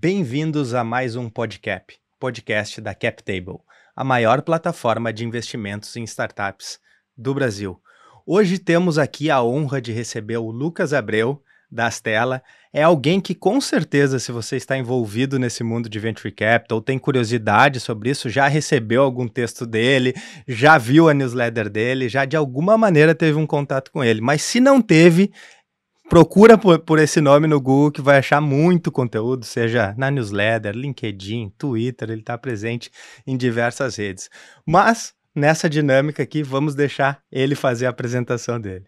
Bem-vindos a mais um podcast da CapTable, a maior plataforma de investimentos em startups do Brasil. Hoje temos aqui a honra de receber o Lucas Abreu, da Astela. É alguém que, com certeza, se você está envolvido nesse mundo de Venture Capital, tem curiosidade sobre isso, já recebeu algum texto dele, já viu a newsletter dele, já de alguma maneira teve um contato com ele. Mas se não teve, procura por esse nome no Google que vai achar muito conteúdo, seja na newsletter, LinkedIn, Twitter, ele está presente em diversas redes. Mas, nessa dinâmica aqui, vamos deixar ele fazer a apresentação dele.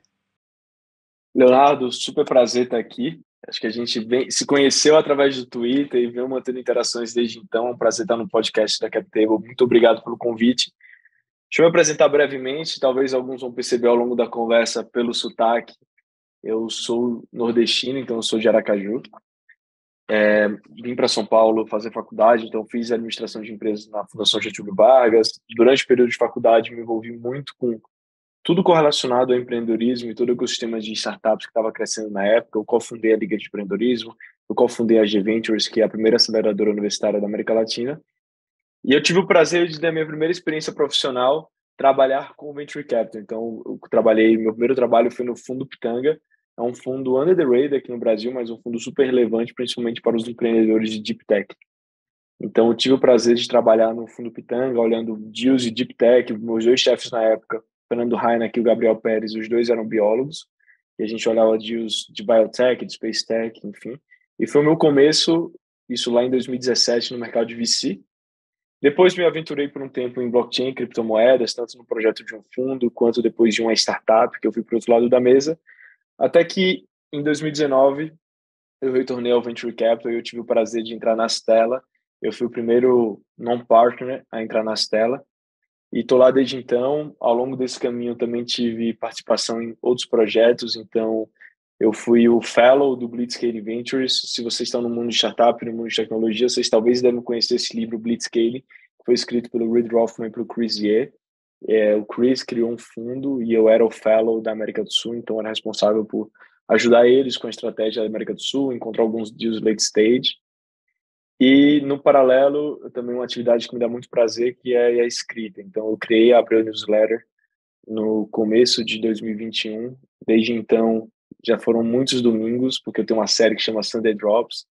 Leonardo, super prazer estar aqui. Acho que a gente se conheceu através do Twitter e veio mantendo interações desde então. É um prazer estar no podcast da CapTable. Muito obrigado pelo convite. Deixa eu me apresentar brevemente. Talvez alguns vão perceber ao longo da conversa pelo sotaque. Eu sou nordestino, então eu sou de Aracaju. Vim para São Paulo fazer faculdade, então fiz administração de empresas na Fundação Getúlio Vargas. Durante o período de faculdade, me envolvi muito com tudo correlacionado ao empreendedorismo e todo o ecossistema de startups que estava crescendo na época. Eu cofundei a Liga de Empreendedorismo, eu cofundei a G Ventures, que é a primeira aceleradora universitária da América Latina. E eu tive o prazer de, na minha primeira experiência profissional, trabalhar com Venture Capital. Então, meu primeiro trabalho foi no Fundo Pitanga. É um fundo under the radar aqui no Brasil, mas um fundo super relevante, principalmente para os empreendedores de Deep Tech. Então, eu tive o prazer de trabalhar no Fundo Pitanga, olhando deals de Deep Tech. Meus dois chefes na época, Fernando Reinach e o Gabriel Pérez, os dois eram biólogos, e a gente olhava deals de biotech, de space tech, enfim. E foi o meu começo, isso lá em 2017, no mercado de VC. Depois me aventurei por um tempo em blockchain, criptomoedas, tanto no projeto de um fundo, quanto depois de uma startup, que eu fui para o outro lado da mesa, até que em 2019 eu retornei ao Venture Capital e eu tive o prazer de entrar na Astela. Eu fui o primeiro non-partner a entrar na Astela e estou lá desde então. Ao longo desse caminho também tive participação em outros projetos, então eu fui o fellow do Blitzscaling Ventures. Se vocês estão no mundo de startup, no mundo de tecnologia, vocês talvez devem conhecer esse livro Blitzscaling, que foi escrito pelo Reid Hoffman e pelo Chris Ye. O Chris criou um fundo e eu era o fellow da América do Sul, então eu era responsável por ajudar eles com a estratégia da América do Sul, encontrar alguns deals late stage. E, no paralelo, eu também uma atividade que me dá muito prazer, que é a escrita. Então, eu criei a Abreu Newsletter no começo de 2021. Desde então, já foram muitos domingos, porque eu tenho uma série que chama Sunday Drops,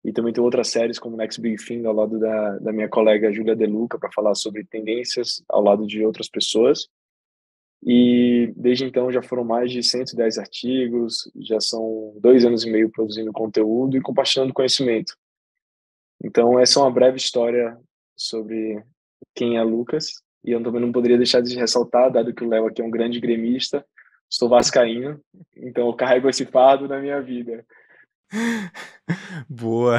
e também tenho outras séries como Next Big Thing, ao lado da minha colega Júlia De Luca, para falar sobre tendências, ao lado de outras pessoas. E desde então já foram mais de 110 artigos, já são 2 anos e meio produzindo conteúdo e compartilhando conhecimento. Então, essa é uma breve história sobre quem é Lucas. E eu também não poderia deixar de ressaltar, dado que o Léo aqui é um grande gremista, sou vascaíno, então eu carrego esse fardo na minha vida. Boa!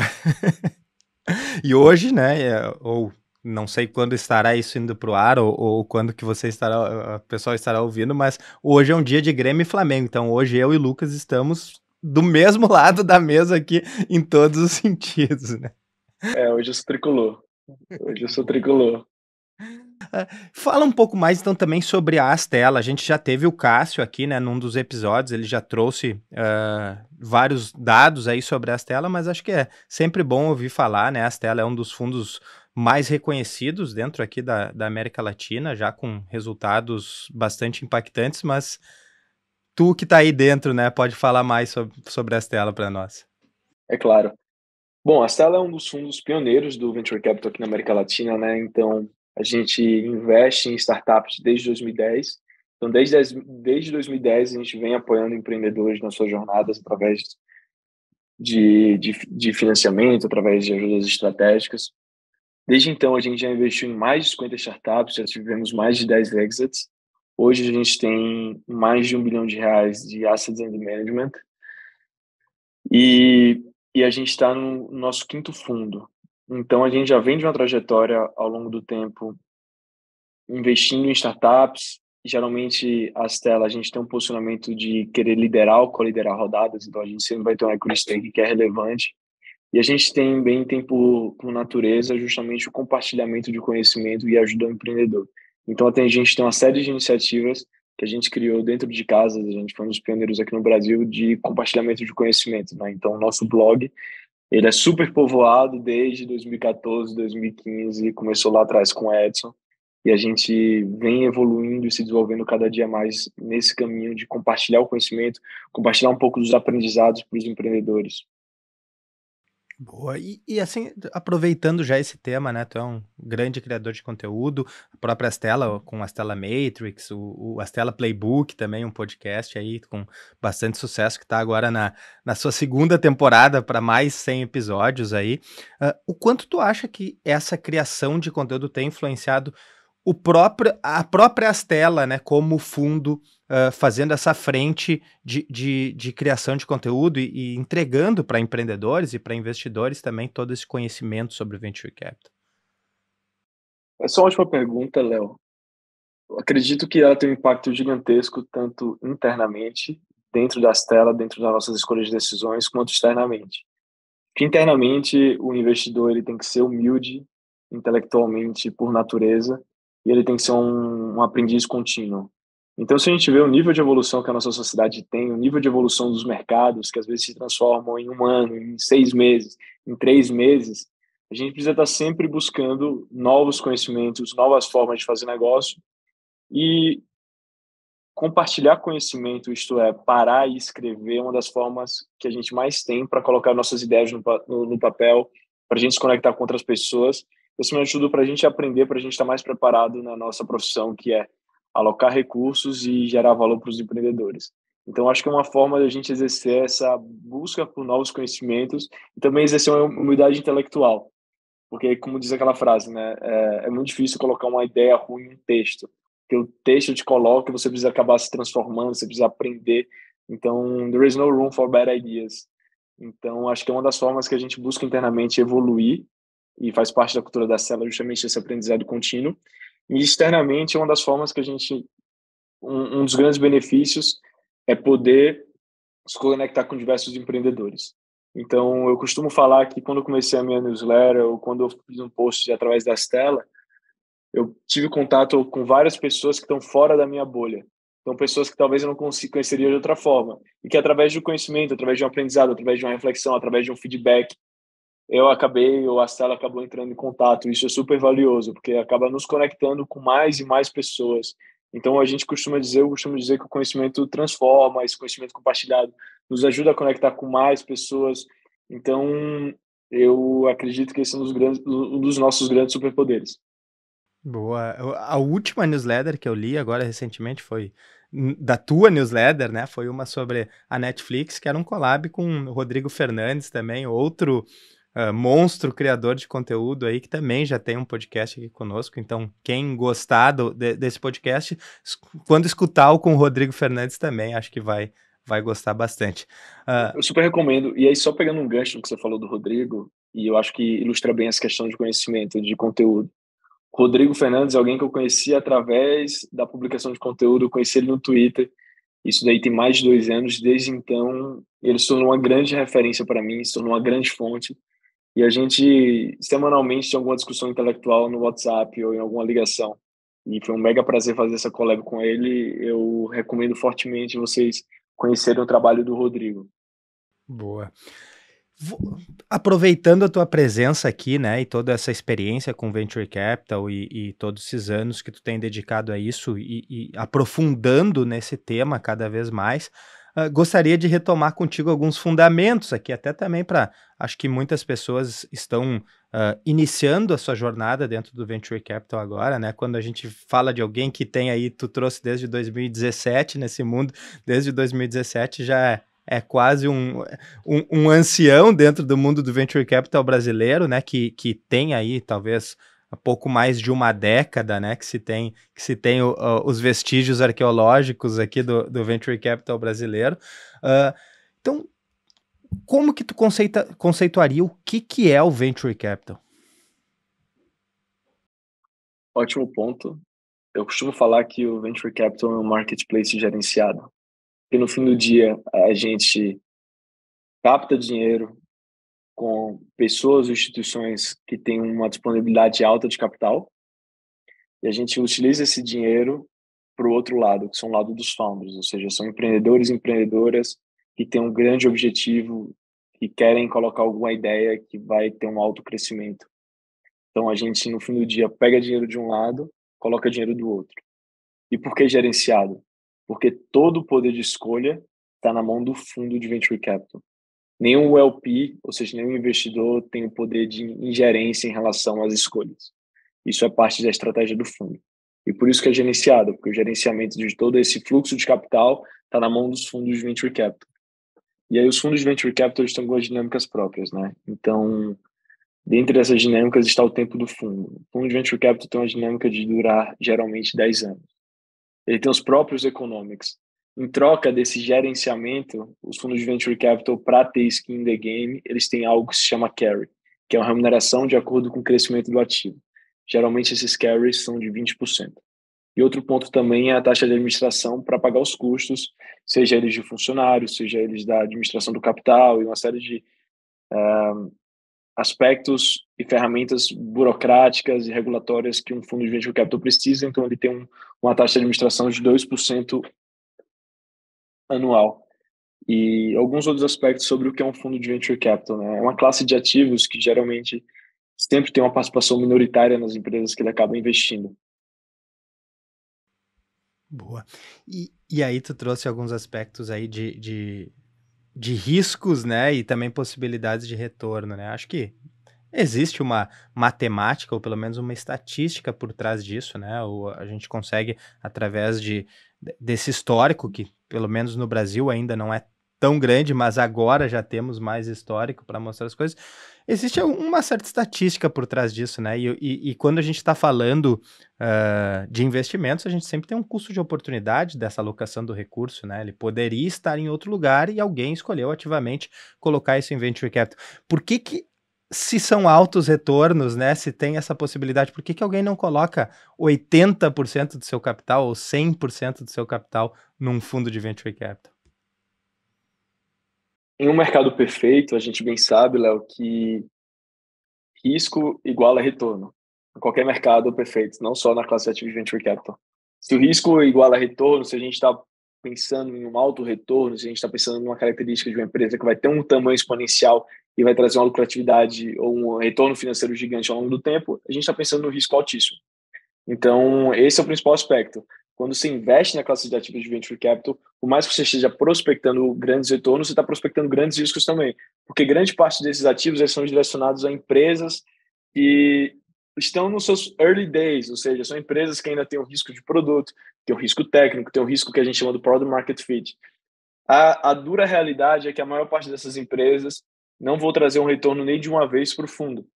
E hoje, né, ou não sei quando estará isso indo pro ar, ou quando que a pessoa estará ouvindo, mas hoje é um dia de Grêmio e Flamengo, então hoje eu e Lucas estamos do mesmo lado da mesa aqui em todos os sentidos, né? Hoje eu sou tricolor. Hoje eu sou tricolor. Fala um pouco mais então também sobre a Astela. A gente já teve o Cássio aqui, né, num dos episódios, ele já trouxe vários dados aí sobre a Astela, mas acho que é sempre bom ouvir falar, né? A Astela é um dos fundos mais reconhecidos dentro aqui da América Latina, já com resultados bastante impactantes, mas tu que tá aí dentro, né, pode falar mais sobre a Astela para nós. É claro. Bom, a Stella é um dos fundos pioneiros do Venture Capital aqui na América Latina, né? Então, a gente investe em startups desde 2010. Então, desde 2010, a gente vem apoiando empreendedores nas suas jornadas através de financiamento, através de ajudas estratégicas. Desde então, a gente já investiu em mais de 50 startups, já tivemos mais de 10 exits. Hoje, a gente tem mais de R$ 1 bilhão de assets under management. E a gente está no nosso quinto fundo. Então, a gente já vem de uma trajetória ao longo do tempo investindo em startups. Geralmente, a Stella, a gente tem um posicionamento de querer liderar ou co-liderar rodadas, então a gente sempre vai ter um equity stake que é relevante. E a gente tem por natureza justamente o compartilhamento de conhecimento e ajuda ao empreendedor. Então, a gente tem uma série de iniciativas que a gente criou dentro de casa, a gente foi um dos pioneiros aqui no Brasil de compartilhamento de conhecimento, né? Então, o nosso blog Ele é super povoado desde 2014, 2015, começou lá atrás com o Edson, e a gente vem evoluindo e se desenvolvendo cada dia mais nesse caminho de compartilhar o conhecimento, compartilhar um pouco dos aprendizados para os empreendedores. Boa. E assim, aproveitando já esse tema, né? Tu é um grande criador de conteúdo, a própria Astela, com a Astela Matrix, o Astela Playbook também, um podcast aí com bastante sucesso, que está agora na sua segunda temporada para mais 100 episódios aí. O quanto tu acha que essa criação de conteúdo tem influenciado a própria Astela, né, como fundo, fazendo essa frente de criação de conteúdo e entregando para empreendedores e para investidores também todo esse conhecimento sobre Venture Capital? Essa é uma ótima pergunta, Léo. Eu acredito que ela tem um impacto gigantesco, tanto internamente, dentro das telas, dentro das nossas escolhas de decisões, quanto externamente. Que internamente, o investidor ele tem que ser humilde intelectualmente por natureza e ele tem que ser um aprendiz contínuo. Então, se a gente vê o nível de evolução que a nossa sociedade tem, o nível de evolução dos mercados, que às vezes se transformam em um ano, em 6 meses, em 3 meses, a gente precisa estar sempre buscando novos conhecimentos, novas formas de fazer negócio e compartilhar conhecimento, isto é, parar e escrever, é uma das formas que a gente mais tem para colocar nossas ideias no papel, para a gente se conectar com outras pessoas. Isso me ajuda para a gente aprender, para a gente estar mais preparado na nossa profissão, que é alocar recursos e gerar valor para os empreendedores. Então, acho que é uma forma de a gente exercer essa busca por novos conhecimentos e também exercer uma humildade intelectual. Porque, como diz aquela frase, né, é muito difícil colocar uma ideia ruim em um texto. Porque o texto te coloca e você precisa acabar se transformando, você precisa aprender. Então, there is no room for bad ideas. Então, acho que é uma das formas que a gente busca internamente evoluir, e faz parte da cultura da célula justamente esse aprendizado contínuo. E externamente, é uma das formas que a gente, um dos grandes benefícios é poder se conectar com diversos empreendedores. Então, eu costumo falar que quando eu comecei a minha newsletter ou quando eu fiz um post através da Stella, eu tive contato com várias pessoas que estão fora da minha bolha. Então, pessoas que talvez eu não conheceria de outra forma. E que através do conhecimento, através de um aprendizado, através de uma reflexão, através de um feedback, ou a Stella acabou entrando em contato. Isso é super valioso, porque acaba nos conectando com mais e mais pessoas. Então, eu costumo dizer que o conhecimento transforma, esse conhecimento compartilhado nos ajuda a conectar com mais pessoas. Então, eu acredito que esse é um dos nossos grandes superpoderes. Boa. A última newsletter que eu li agora recentemente foi da tua newsletter, né? Foi uma sobre a Netflix, que era um collab com o Rodrigo Fernandes também, outro monstro criador de conteúdo aí, que também já tem um podcast aqui conosco. Então, quem gostar desse podcast, quando escutar o com o Rodrigo Fernandes também, acho que vai gostar bastante. Eu super recomendo. E aí, só pegando um gancho no que você falou do Rodrigo, e eu acho que ilustra bem essa questão de conhecimento, de conteúdo. Rodrigo Fernandes é alguém que eu conheci através da publicação de conteúdo, eu conheci ele no Twitter. Isso daí tem mais de 2 anos. Desde então, ele se tornou uma grande referência para mim, se tornou uma grande fonte. E a gente, semanalmente, tem alguma discussão intelectual no WhatsApp ou em alguma ligação. E foi um mega prazer fazer essa collab com ele. Eu recomendo fortemente vocês conhecerem o trabalho do Rodrigo. Boa. Aproveitando a tua presença aqui, né, e toda essa experiência com Venture Capital e todos esses anos que tu tem dedicado a isso e aprofundando nesse tema cada vez mais, gostaria de retomar contigo alguns fundamentos aqui, até também para, acho que muitas pessoas estão iniciando a sua jornada dentro do Venture Capital agora, né, quando a gente fala de alguém que tem aí, tu trouxe desde 2017 nesse mundo, desde 2017 já é quase um ancião dentro do mundo do venture capital brasileiro, né, que tem aí talvez pouco mais de uma década, né, que se tem os vestígios arqueológicos aqui do venture capital brasileiro. Então, como que tu conceituaria o que é o venture capital? Ótimo ponto. Eu costumo falar que o Venture Capital é um marketplace gerenciado. Porque no fim do dia, a gente capta dinheiro com pessoas ou instituições que têm uma disponibilidade alta de capital e a gente utiliza esse dinheiro para o outro lado, que são o lado dos founders, ou seja, são empreendedores e empreendedoras que têm um grande objetivo e querem colocar alguma ideia que vai ter um alto crescimento. Então, a gente, no fim do dia, pega dinheiro de um lado, coloca dinheiro do outro. E por que gerenciado? Porque todo o poder de escolha está na mão do fundo de venture capital. Nenhum LP, ou seja, nenhum investidor tem o poder de ingerência em relação às escolhas. Isso é parte da estratégia do fundo. E por isso que é gerenciado, porque o gerenciamento de todo esse fluxo de capital está na mão dos fundos de venture capital. E aí os fundos de venture capital estão com as dinâmicas próprias, né? Então, dentre essas dinâmicas está o tempo do fundo. O fundo de venture capital tem uma dinâmica de durar geralmente 10 anos. Ele tem os próprios economics. Em troca desse gerenciamento, os fundos de venture capital, para ter skin in the game, eles têm algo que se chama carry, que é uma remuneração de acordo com o crescimento do ativo. Geralmente esses carries são de 20%. E outro ponto também é a taxa de administração para pagar os custos, seja eles de funcionários, seja eles da administração do capital e uma série de aspectos e ferramentas burocráticas e regulatórias que um fundo de venture capital precisa. Então, ele tem uma taxa de administração de 2% anual. E alguns outros aspectos sobre o que é um fundo de venture capital, né? É uma classe de ativos que geralmente sempre tem uma participação minoritária nas empresas que ele acaba investindo. Boa. E aí tu trouxe alguns aspectos aí de riscos, né, e também possibilidades de retorno, né? Acho que existe uma matemática, ou pelo menos uma estatística por trás disso, né? A gente consegue, através desse histórico, que pelo menos no Brasil ainda não é tão grande, mas agora já temos mais histórico para mostrar as coisas. Existe uma certa estatística por trás disso, né? E quando a gente está falando de investimentos, a gente sempre tem um custo de oportunidade dessa alocação do recurso, né? Ele poderia estar em outro lugar e alguém escolheu ativamente colocar isso em venture capital. Por que se são altos retornos, né, se tem essa possibilidade, por que alguém não coloca 80% do seu capital ou 100% do seu capital num fundo de venture capital? Em um mercado perfeito, a gente bem sabe, Léo, que risco iguala retorno. Em qualquer mercado perfeito, não só na classe ativa de venture capital. Se o risco iguala retorno, se a gente está pensando em um alto retorno, se a gente está pensando em uma característica de uma empresa que vai ter um tamanho exponencial e vai trazer uma lucratividade ou um retorno financeiro gigante ao longo do tempo, a gente está pensando no risco altíssimo. Então, esse é o principal aspecto. Quando você investe na classe de ativos de venture capital, por mais que você esteja prospectando grandes retornos, você está prospectando grandes riscos também, porque grande parte desses ativos eles são direcionados a empresas que estão nos seus early days, ou seja, são empresas que ainda têm o risco de produto, têm o risco técnico, têm o risco que a gente chama do product market fit. A dura realidade é que a maior parte dessas empresas não vão trazer um retorno nem de uma vez para o fundo.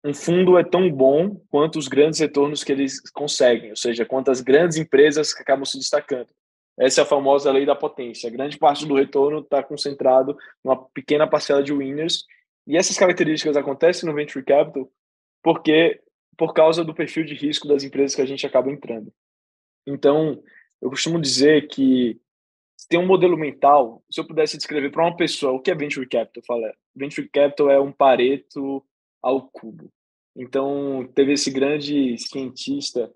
Um fundo é tão bom quanto os grandes retornos que eles conseguem, ou seja, quantas grandes empresas que acabam se destacando. Essa é a famosa lei da potência. A grande parte do retorno está concentrado numa pequena parcela de winners. E essas características acontecem no venture capital porque por causa do perfil de risco das empresas que a gente acaba entrando. Então, eu costumo dizer que tem um modelo mental. Se eu pudesse descrever para uma pessoa o que é venture capital, fala, venture capital é um Pareto ao cubo. Então, teve esse grande cientista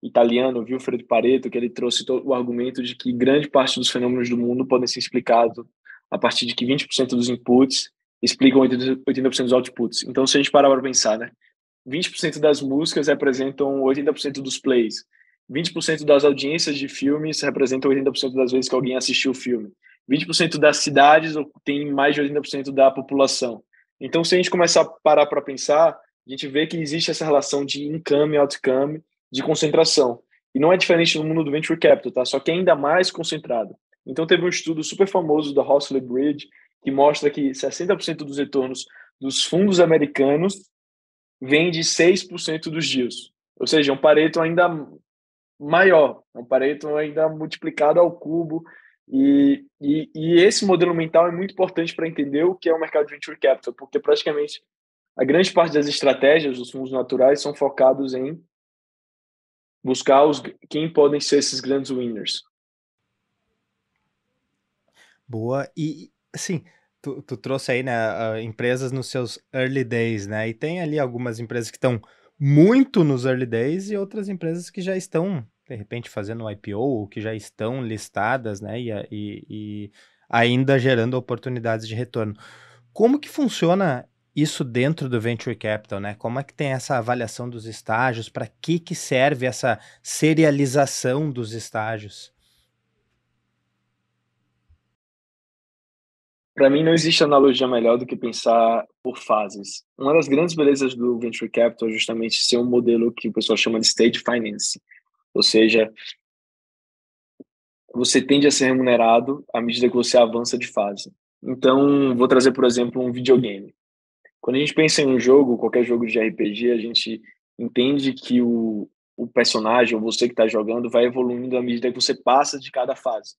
italiano, Vilfredo Pareto, que ele trouxe o argumento de que grande parte dos fenômenos do mundo podem ser explicados a partir de que 20% dos inputs explicam 80% dos outputs. Então, se a gente parar para pensar, né? 20% das músicas representam 80% dos plays. 20% das audiências de filmes representam 80% das vezes que alguém assistiu o filme. 20% das cidades tem mais de 80% da população. Então, se a gente começar a parar para pensar, a gente vê que existe essa relação de income e outcome, de concentração. E não é diferente no mundo do venture capital, tá? Só que é ainda mais concentrado. Então, teve um estudo super famoso da Hosler Bridge que mostra que 60% dos retornos dos fundos americanos vem de 6% dos deals. Ou seja, um Pareto ainda maior, um Pareto ainda multiplicado ao cubo. E esse modelo mental é muito importante para entender o que é o mercado de venture capital, porque praticamente a grande parte das estratégias dos fundos naturais são focados em buscar quem podem ser esses grandes winners. Boa. E, assim, tu trouxe aí, né, empresas nos seus early days, né? E tem ali algumas empresas que estão muito nos early days e outras empresas que já estão, de repente, fazendo um IPO ou que já estão listadas, né? E ainda gerando oportunidades de retorno. Como que funciona isso dentro do Venture Capital, né? Como é que tem essa avaliação dos estágios? Para que serve essa serialização dos estágios? Para mim, não existe analogia melhor do que pensar por fases. Uma das grandes belezas do Venture Capital é justamente ser um modelo que o pessoal chama de stage finance. Ou seja, você tende a ser remunerado à medida que você avança de fase. Então, vou trazer, por exemplo, um videogame. Quando a gente pensa em um jogo, qualquer jogo de RPG, a gente entende que o personagem, ou você que está jogando, vai evoluindo à medida que você passa de cada fase.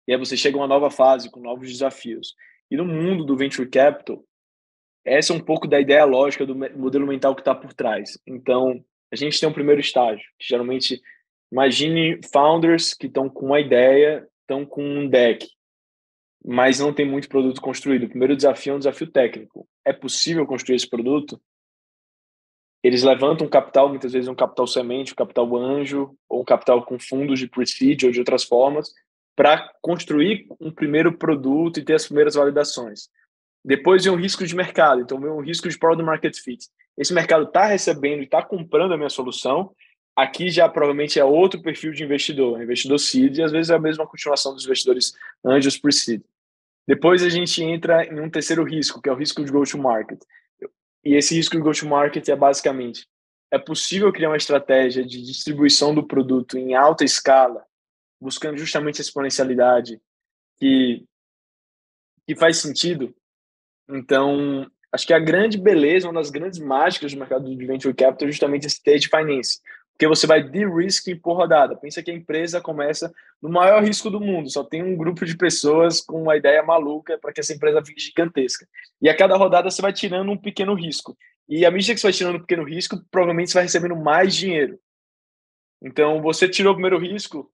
E aí você chega a uma nova fase com novos desafios. E no mundo do Venture Capital, essa é um pouco da ideia lógica do modelo mental que está por trás. Então, a gente tem um primeiro estágio, que geralmente, imagine founders que estão com uma ideia, estão com um deck, mas não tem muito produto construído. O primeiro desafio é um desafio técnico. É possível construir esse produto? Eles levantam capital, muitas vezes um capital semente, um capital anjo, ou um capital com fundos de pre-seed ou de outras formas, para construir um primeiro produto e ter as primeiras validações. Depois vem um risco de mercado, então vem um risco de product market fit. Esse mercado está recebendo e está comprando a minha solução, aqui já provavelmente é outro perfil de investidor, investidor seed, e às vezes é a mesma continuação dos investidores anjos pre-seed. Depois a gente entra em um terceiro risco, que é o risco de go-to-market. E esse risco de go-to-market é basicamente, é possível criar uma estratégia de distribuição do produto em alta escala, buscando justamente a exponencialidade que, que faz sentido. Então, acho que a grande beleza, uma das grandes mágicas do mercado de venture capital é justamente esse stage finance, porque você vai de-risking por rodada. Pensa que a empresa começa no maior risco do mundo, só tem um grupo de pessoas com uma ideia maluca para que essa empresa fique gigantesca. E a cada rodada você vai tirando um pequeno risco. E à medida que você vai tirando um pequeno risco, provavelmente você vai recebendo mais dinheiro. Então, você tirou o primeiro risco,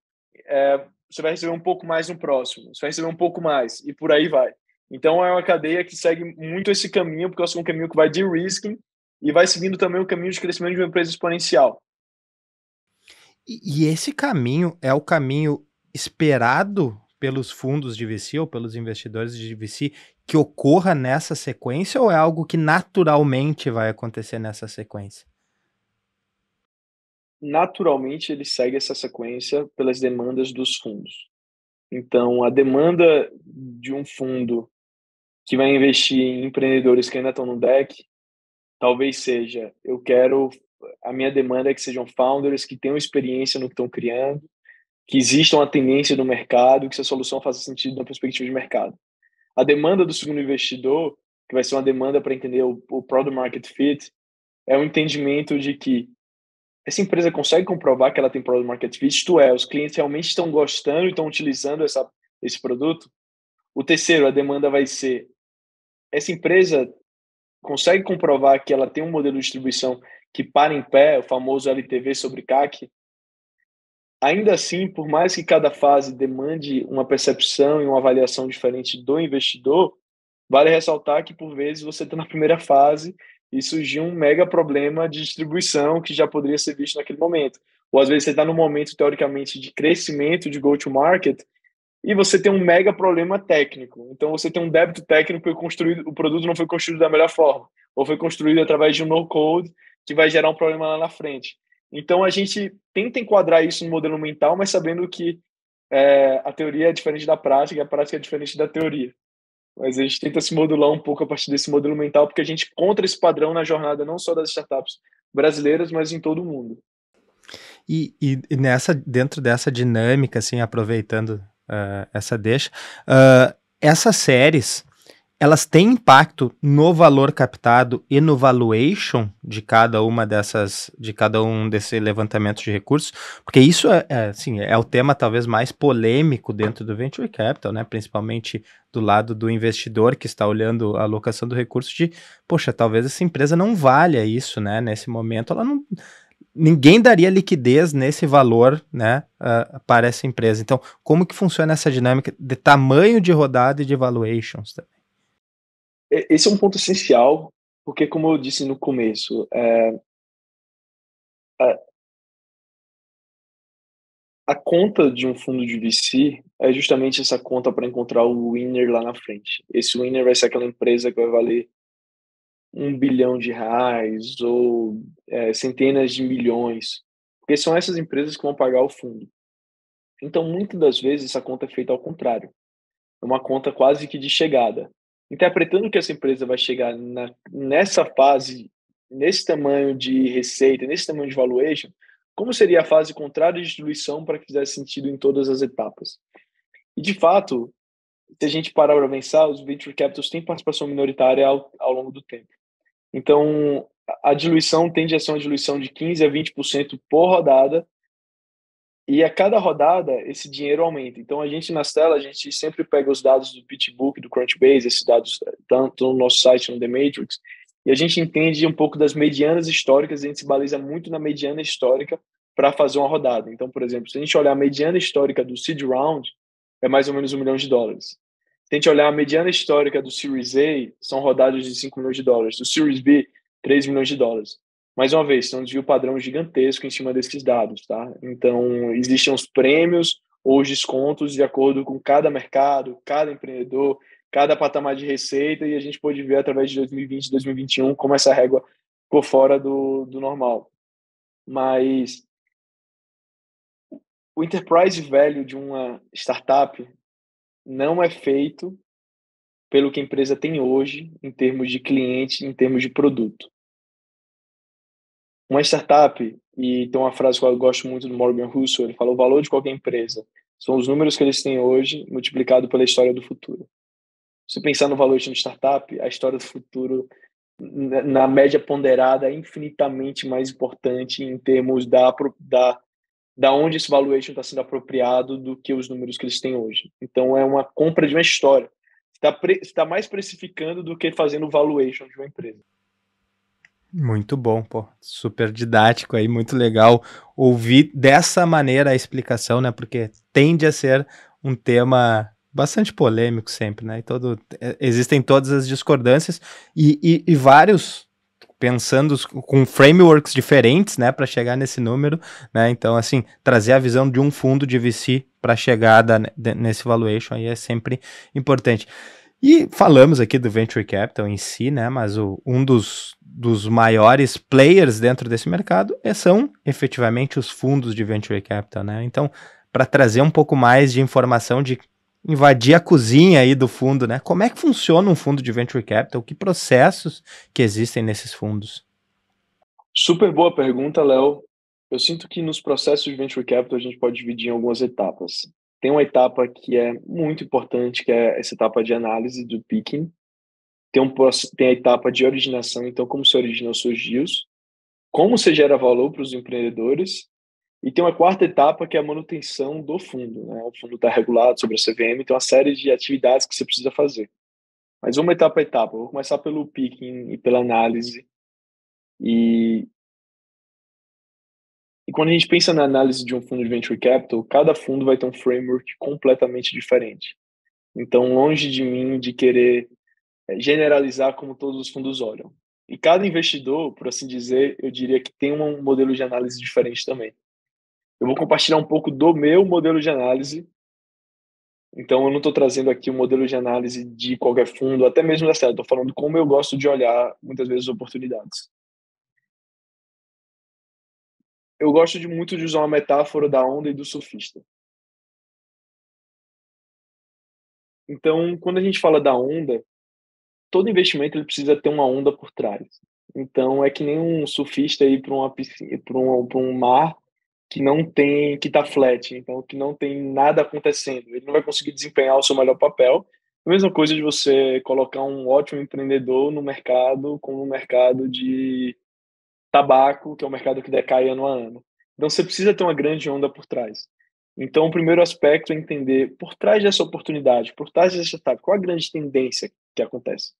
você vai receber um pouco mais no próximo, você vai receber um pouco mais, e por aí vai. Então, é uma cadeia que segue muito esse caminho, porque é um caminho que vai de-risking e vai seguindo também o caminho de crescimento de uma empresa exponencial. E esse caminho é o caminho esperado pelos fundos de VC ou pelos investidores de VC que ocorra nessa sequência ou é algo que naturalmente vai acontecer nessa sequência? Naturalmente, ele segue essa sequência pelas demandas dos fundos. Então, a demanda de um fundo que vai investir em empreendedores que ainda estão no deck, talvez seja, a minha demanda é que sejam founders que tenham experiência no que estão criando, que exista uma tendência no mercado, que essa solução faça sentido na perspectiva de mercado. A demanda do segundo investidor, que vai ser uma demanda para entender o product market fit, é um entendimento de que essa empresa consegue comprovar que ela tem product market fit, isto é, os clientes realmente estão gostando e estão utilizando esse produto. O terceiro, a demanda vai ser, essa empresa consegue comprovar que ela tem um modelo de distribuição que para em pé, o famoso LTV sobre CAC. Ainda assim, por mais que cada fase demande uma percepção e uma avaliação diferente do investidor, vale ressaltar que, por vezes, você está na primeira fase e surgiu um mega problema de distribuição que já poderia ser visto naquele momento. Ou, às vezes, você está no momento, teoricamente, de crescimento de go-to-market e você tem um mega problema técnico. Então, você tem um débito técnico porque o produto não foi construído da melhor forma, ou foi construído através de um no-code que vai gerar um problema lá na frente. Então, a gente tenta enquadrar isso no modelo mental, mas sabendo que a teoria é diferente da prática, e a prática é diferente da teoria. Mas a gente tenta se modular um pouco a partir desse modelo mental, porque a gente encontra esse padrão na jornada não só das startups brasileiras, mas em todo o mundo. E dentro dessa dinâmica, assim, aproveitando essa deixa, essas séries, elas têm impacto no valor captado e no valuation de cada uma dessas, de cada um desse levantamento de recursos, porque isso assim, é o tema talvez mais polêmico dentro do venture capital, né? Principalmente do lado do investidor que está olhando a alocação do recurso de, poxa, talvez essa empresa não valha isso, né? Nesse momento, ela não, ninguém daria liquidez nesse valor, né, para essa empresa. Então, como que funciona essa dinâmica de tamanho de rodada e de valuations? Esse é um ponto essencial, porque, como eu disse no começo, A conta de um fundo de VC é justamente essa conta para encontrar o winner lá na frente. Esse winner vai ser aquela empresa que vai valer R$ 1 bilhão ou centenas de milhões, porque são essas empresas que vão pagar o fundo. Então, muitas das vezes, essa conta é feita ao contrário. É uma conta quase que de chegada, interpretando que essa empresa vai chegar nessa fase, nesse tamanho de receita, nesse tamanho de valuation, como seria a fase contrária de diluição para que fizesse sentido em todas as etapas. E, de fato, se a gente parar para pensar, os venture capitals têm participação minoritária ao longo do tempo. Então, a diluição tende a ser uma diluição de 15% a 20% por rodada, e a cada rodada esse dinheiro aumenta. Então, a gente nas telas, a gente sempre pega os dados do PitchBook, do Crunchbase, esses dados tanto no nosso site, no The Matrix, e a gente entende um pouco das medianas históricas, a gente se baliza muito na mediana histórica para fazer uma rodada. Então, por exemplo, se a gente olhar a mediana histórica do Seed Round, é mais ou menos US$ 1 milhão. Se a gente olhar a mediana histórica do Series A, são rodadas de US$ 5 milhões. Do Series B, US$ 3 milhões. Mais uma vez, tem um desvio padrão gigantesco em cima desses dados, tá? Então, existem os prêmios ou os descontos de acordo com cada mercado, cada empreendedor, cada patamar de receita, e a gente pôde ver através de 2020 e 2021 como essa régua ficou fora do normal. Mas o enterprise value de uma startup não é feito pelo que a empresa tem hoje em termos de cliente, em termos de produto. Uma startup, e tem uma frase que eu gosto muito do Morgan Housel, ele fala: o valor de qualquer empresa são os números que eles têm hoje multiplicado pela história do futuro. Se pensar no valor de uma startup, a história do futuro, na média ponderada, é infinitamente mais importante em termos da onde esse valuation está sendo apropriado do que os números que eles têm hoje. Então, é uma compra de uma história. Está mais precificando do que fazendo o valuation de uma empresa. Muito bom, pô, super didático aí, muito legal ouvir dessa maneira a explicação, né, porque tende a ser um tema bastante polêmico sempre, né, existem todas as discordâncias e vários pensando com frameworks diferentes, né, para chegar nesse número, né, então, assim, trazer a visão de um fundo de VC para a chegada nesse valuation aí é sempre importante. E falamos aqui do Venture Capital em si, né, mas um dos maiores players dentro desse mercado são efetivamente os fundos de Venture Capital, né, então para trazer um pouco mais de informação, de invadir a cozinha aí do fundo, né, como é que funciona um fundo de Venture Capital, que processos que existem nesses fundos? Super boa pergunta, Léo. Eu sinto que nos processos de Venture Capital a gente pode dividir em algumas etapas. Tem uma etapa que é muito importante, que é essa etapa de análise do picking. Tem a etapa de originação, então como se origina os seus deals, como você gera valor para os empreendedores, e tem uma quarta etapa que é a manutenção do fundo, né? O fundo está regulado sobre a CVM, tem uma série de atividades que você precisa fazer. Mas uma etapa a etapa. Eu vou começar pelo picking e pela análise. E quando a gente pensa na análise de um fundo de venture capital, cada fundo vai ter um framework completamente diferente. Então, longe de mim de querer generalizar como todos os fundos olham. E cada investidor, por assim dizer, eu diria que tem um modelo de análise diferente também. Eu vou compartilhar um pouco do meu modelo de análise. Então, eu não estou trazendo aqui o modelo de análise de qualquer fundo, até mesmo da série. Estou falando como eu gosto de olhar, muitas vezes, oportunidades. Eu gosto muito de usar uma metáfora da onda e do surfista. Então, quando a gente fala da onda, todo investimento ele precisa ter uma onda por trás. Então, é que nem um surfista ir para uma piscina, para um mar que não tem, que está flat, então que não tem nada acontecendo. Ele não vai conseguir desempenhar o seu melhor papel. A mesma coisa de você colocar um ótimo empreendedor no mercado, como no mercado de tabaco, que é um mercado que decai ano a ano. Então, você precisa ter uma grande onda por trás. Então, o primeiro aspecto é entender por trás dessa oportunidade, por trás dessa etapa, qual a grande tendência que acontece.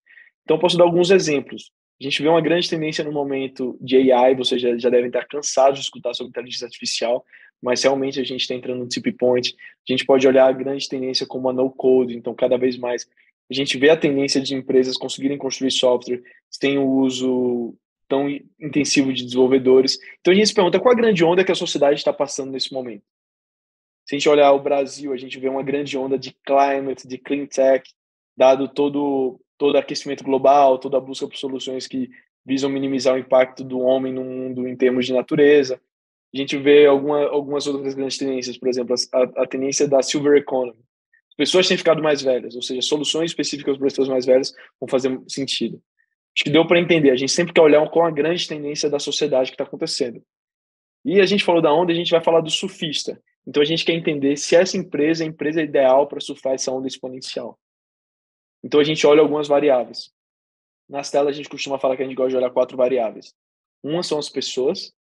Então, eu posso dar alguns exemplos. A gente vê uma grande tendência no momento de AI, vocês já devem estar cansados de escutar sobre inteligência artificial, mas realmente a gente está entrando no tip point. A gente pode olhar a grande tendência como a no-code, então cada vez mais a gente vê a tendência de empresas conseguirem construir software sem o uso tão intensivo de desenvolvedores. Então a gente se pergunta qual a grande onda que a sociedade está passando nesse momento. Se a gente olhar o Brasil, a gente vê uma grande onda de climate, de clean tech, dado todo o aquecimento global, toda a busca por soluções que visam minimizar o impacto do homem no mundo em termos de natureza. A gente vê algumas outras grandes tendências, por exemplo, a tendência da silver economy. As pessoas têm ficado mais velhas, ou seja, soluções específicas para as pessoas mais velhas vão fazer sentido. Acho que deu para entender. A gente sempre quer olhar qual a grande tendência da sociedade que está acontecendo. E a gente falou da onda, a gente vai falar do surfista. Então a gente quer entender se essa empresa é a empresa ideal para surfar essa onda exponencial. Então a gente olha algumas variáveis. Nas telas a gente costuma falar que a gente gosta de olhar 4 variáveis. Uma são as pessoas.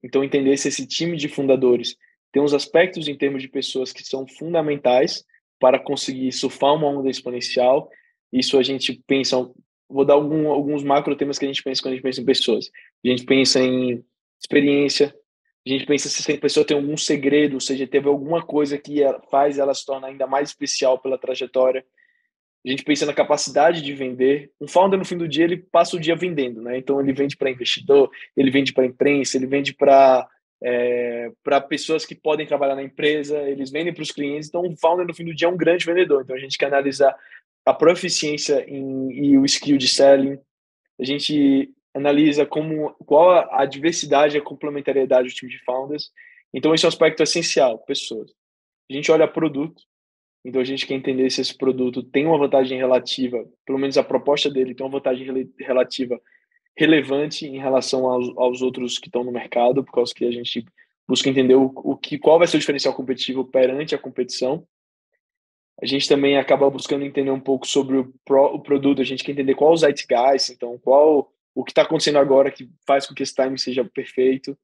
Então entender se esse time de fundadores tem uns aspectos em termos de pessoas que são fundamentais para conseguir surfar uma onda exponencial. Isso a gente pensa, vou dar alguns macro temas que a gente pensa quando a gente pensa em pessoas. A gente pensa em experiência, a gente pensa se essa pessoa tem algum segredo, ou seja, teve alguma coisa que faz ela se tornar ainda mais especial pela trajetória. A gente pensa na capacidade de vender. Um founder, no fim do dia, ele passa o dia vendendo, né? Então, ele vende para investidor, ele vende para imprensa, ele vende para pessoas que podem trabalhar na empresa, eles vendem para os clientes. Então, o founder, no fim do dia, é um grande vendedor. Então, a gente quer analisar a proficiência e o skill de selling. A gente analisa qual a diversidade e a complementariedade do time de founders. Então, esse é um aspecto essencial, pessoas. A gente olha produto. Então, a gente quer entender se esse produto tem uma vantagem relativa, pelo menos a proposta dele tem uma vantagem relativa relevante em relação aos outros que estão no mercado, por causa que a gente busca entender qual vai ser o diferencial competitivo perante a competição. A gente também acaba buscando entender um pouco sobre o produto, a gente quer entender qual o zeitgeist, então o que está acontecendo agora que faz com que esse time seja perfeito.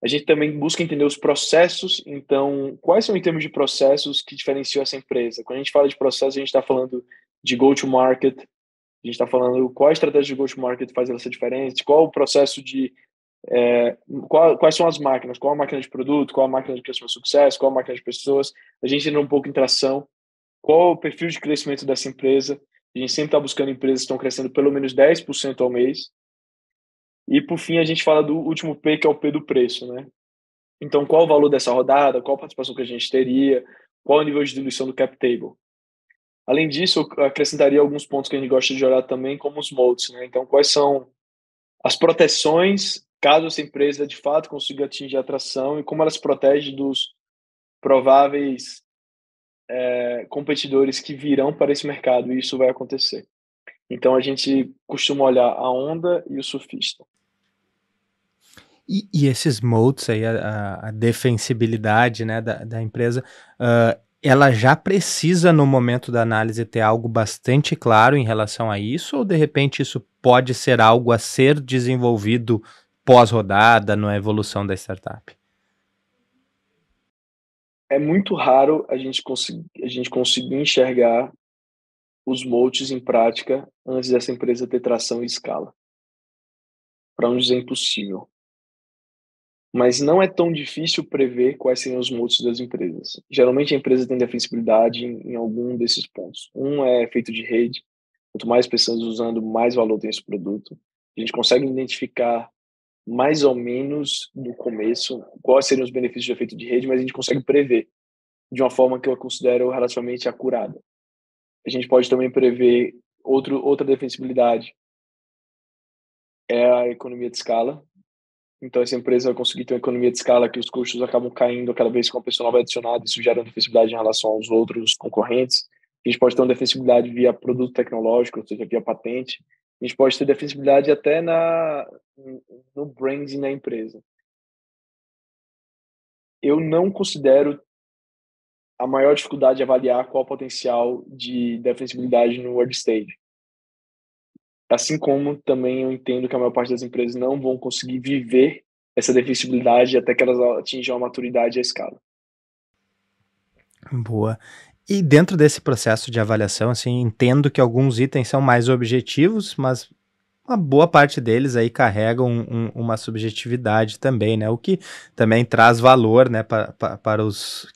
A gente também busca entender os processos, então, quais são em termos de processos que diferenciam essa empresa? Quando a gente fala de processo, a gente está falando de go-to-market, a gente está falando qual a estratégia de go-to-market faz ela ser diferente, qual o processo quais são as máquinas, qual a máquina de produto, qual a máquina de customer success, qual a máquina de pessoas, a gente entra um pouco em tração, qual o perfil de crescimento dessa empresa, a gente sempre está buscando empresas que estão crescendo pelo menos 10% ao mês, e por fim a gente fala do último P, que é o P do preço, né? Então, qual o valor dessa rodada, qual a participação que a gente teria, qual o nível de diluição do cap table. Além disso, eu acrescentaria alguns pontos que a gente gosta de olhar também, como os moats, né? Então, quais são as proteções, caso essa empresa de fato consiga atingir a atração, e como ela se protege dos prováveis competidores que virão para esse mercado, e isso vai acontecer. Então, a gente costuma olhar a onda e o surfista. E esses moats aí, a defensibilidade, né, da empresa, ela já precisa, no momento da análise, ter algo bastante claro em relação a isso, ou de repente isso pode ser algo a ser desenvolvido pós-rodada, na evolução da startup? É muito raro a gente conseguir enxergar os moats em prática antes dessa empresa ter tração e escala. Para não dizer impossível. Mas não é tão difícil prever quais seriam os moats das empresas. Geralmente a empresa tem defensibilidade em algum desses pontos. Um é efeito de rede. Quanto mais pessoas usando, mais valor tem esse produto. A gente consegue identificar mais ou menos no começo quais seriam os benefícios de efeito de rede, mas a gente consegue prever de uma forma que eu considero relativamente acurada. A gente pode também prever outra defensibilidade, é a economia de escala. Então, essa empresa vai conseguir ter uma economia de escala que os custos acabam caindo cada vez que uma pessoa nova é adicionada, isso gera uma defensibilidade em relação aos outros concorrentes. A gente pode ter uma defensibilidade via produto tecnológico, ou seja, via patente. A gente pode ter defensibilidade até no branding da empresa. Eu não considero a maior dificuldade de avaliar qual o potencial de defensibilidade no early stage. Assim como também eu entendo que a maior parte das empresas não vão conseguir viver essa defensibilidade até que elas atinjam a maturidade e a escala. Boa. E dentro desse processo de avaliação, assim, entendo que alguns itens são mais objetivos, mas uma boa parte deles aí carregam uma subjetividade também, né? O que também traz valor, né, para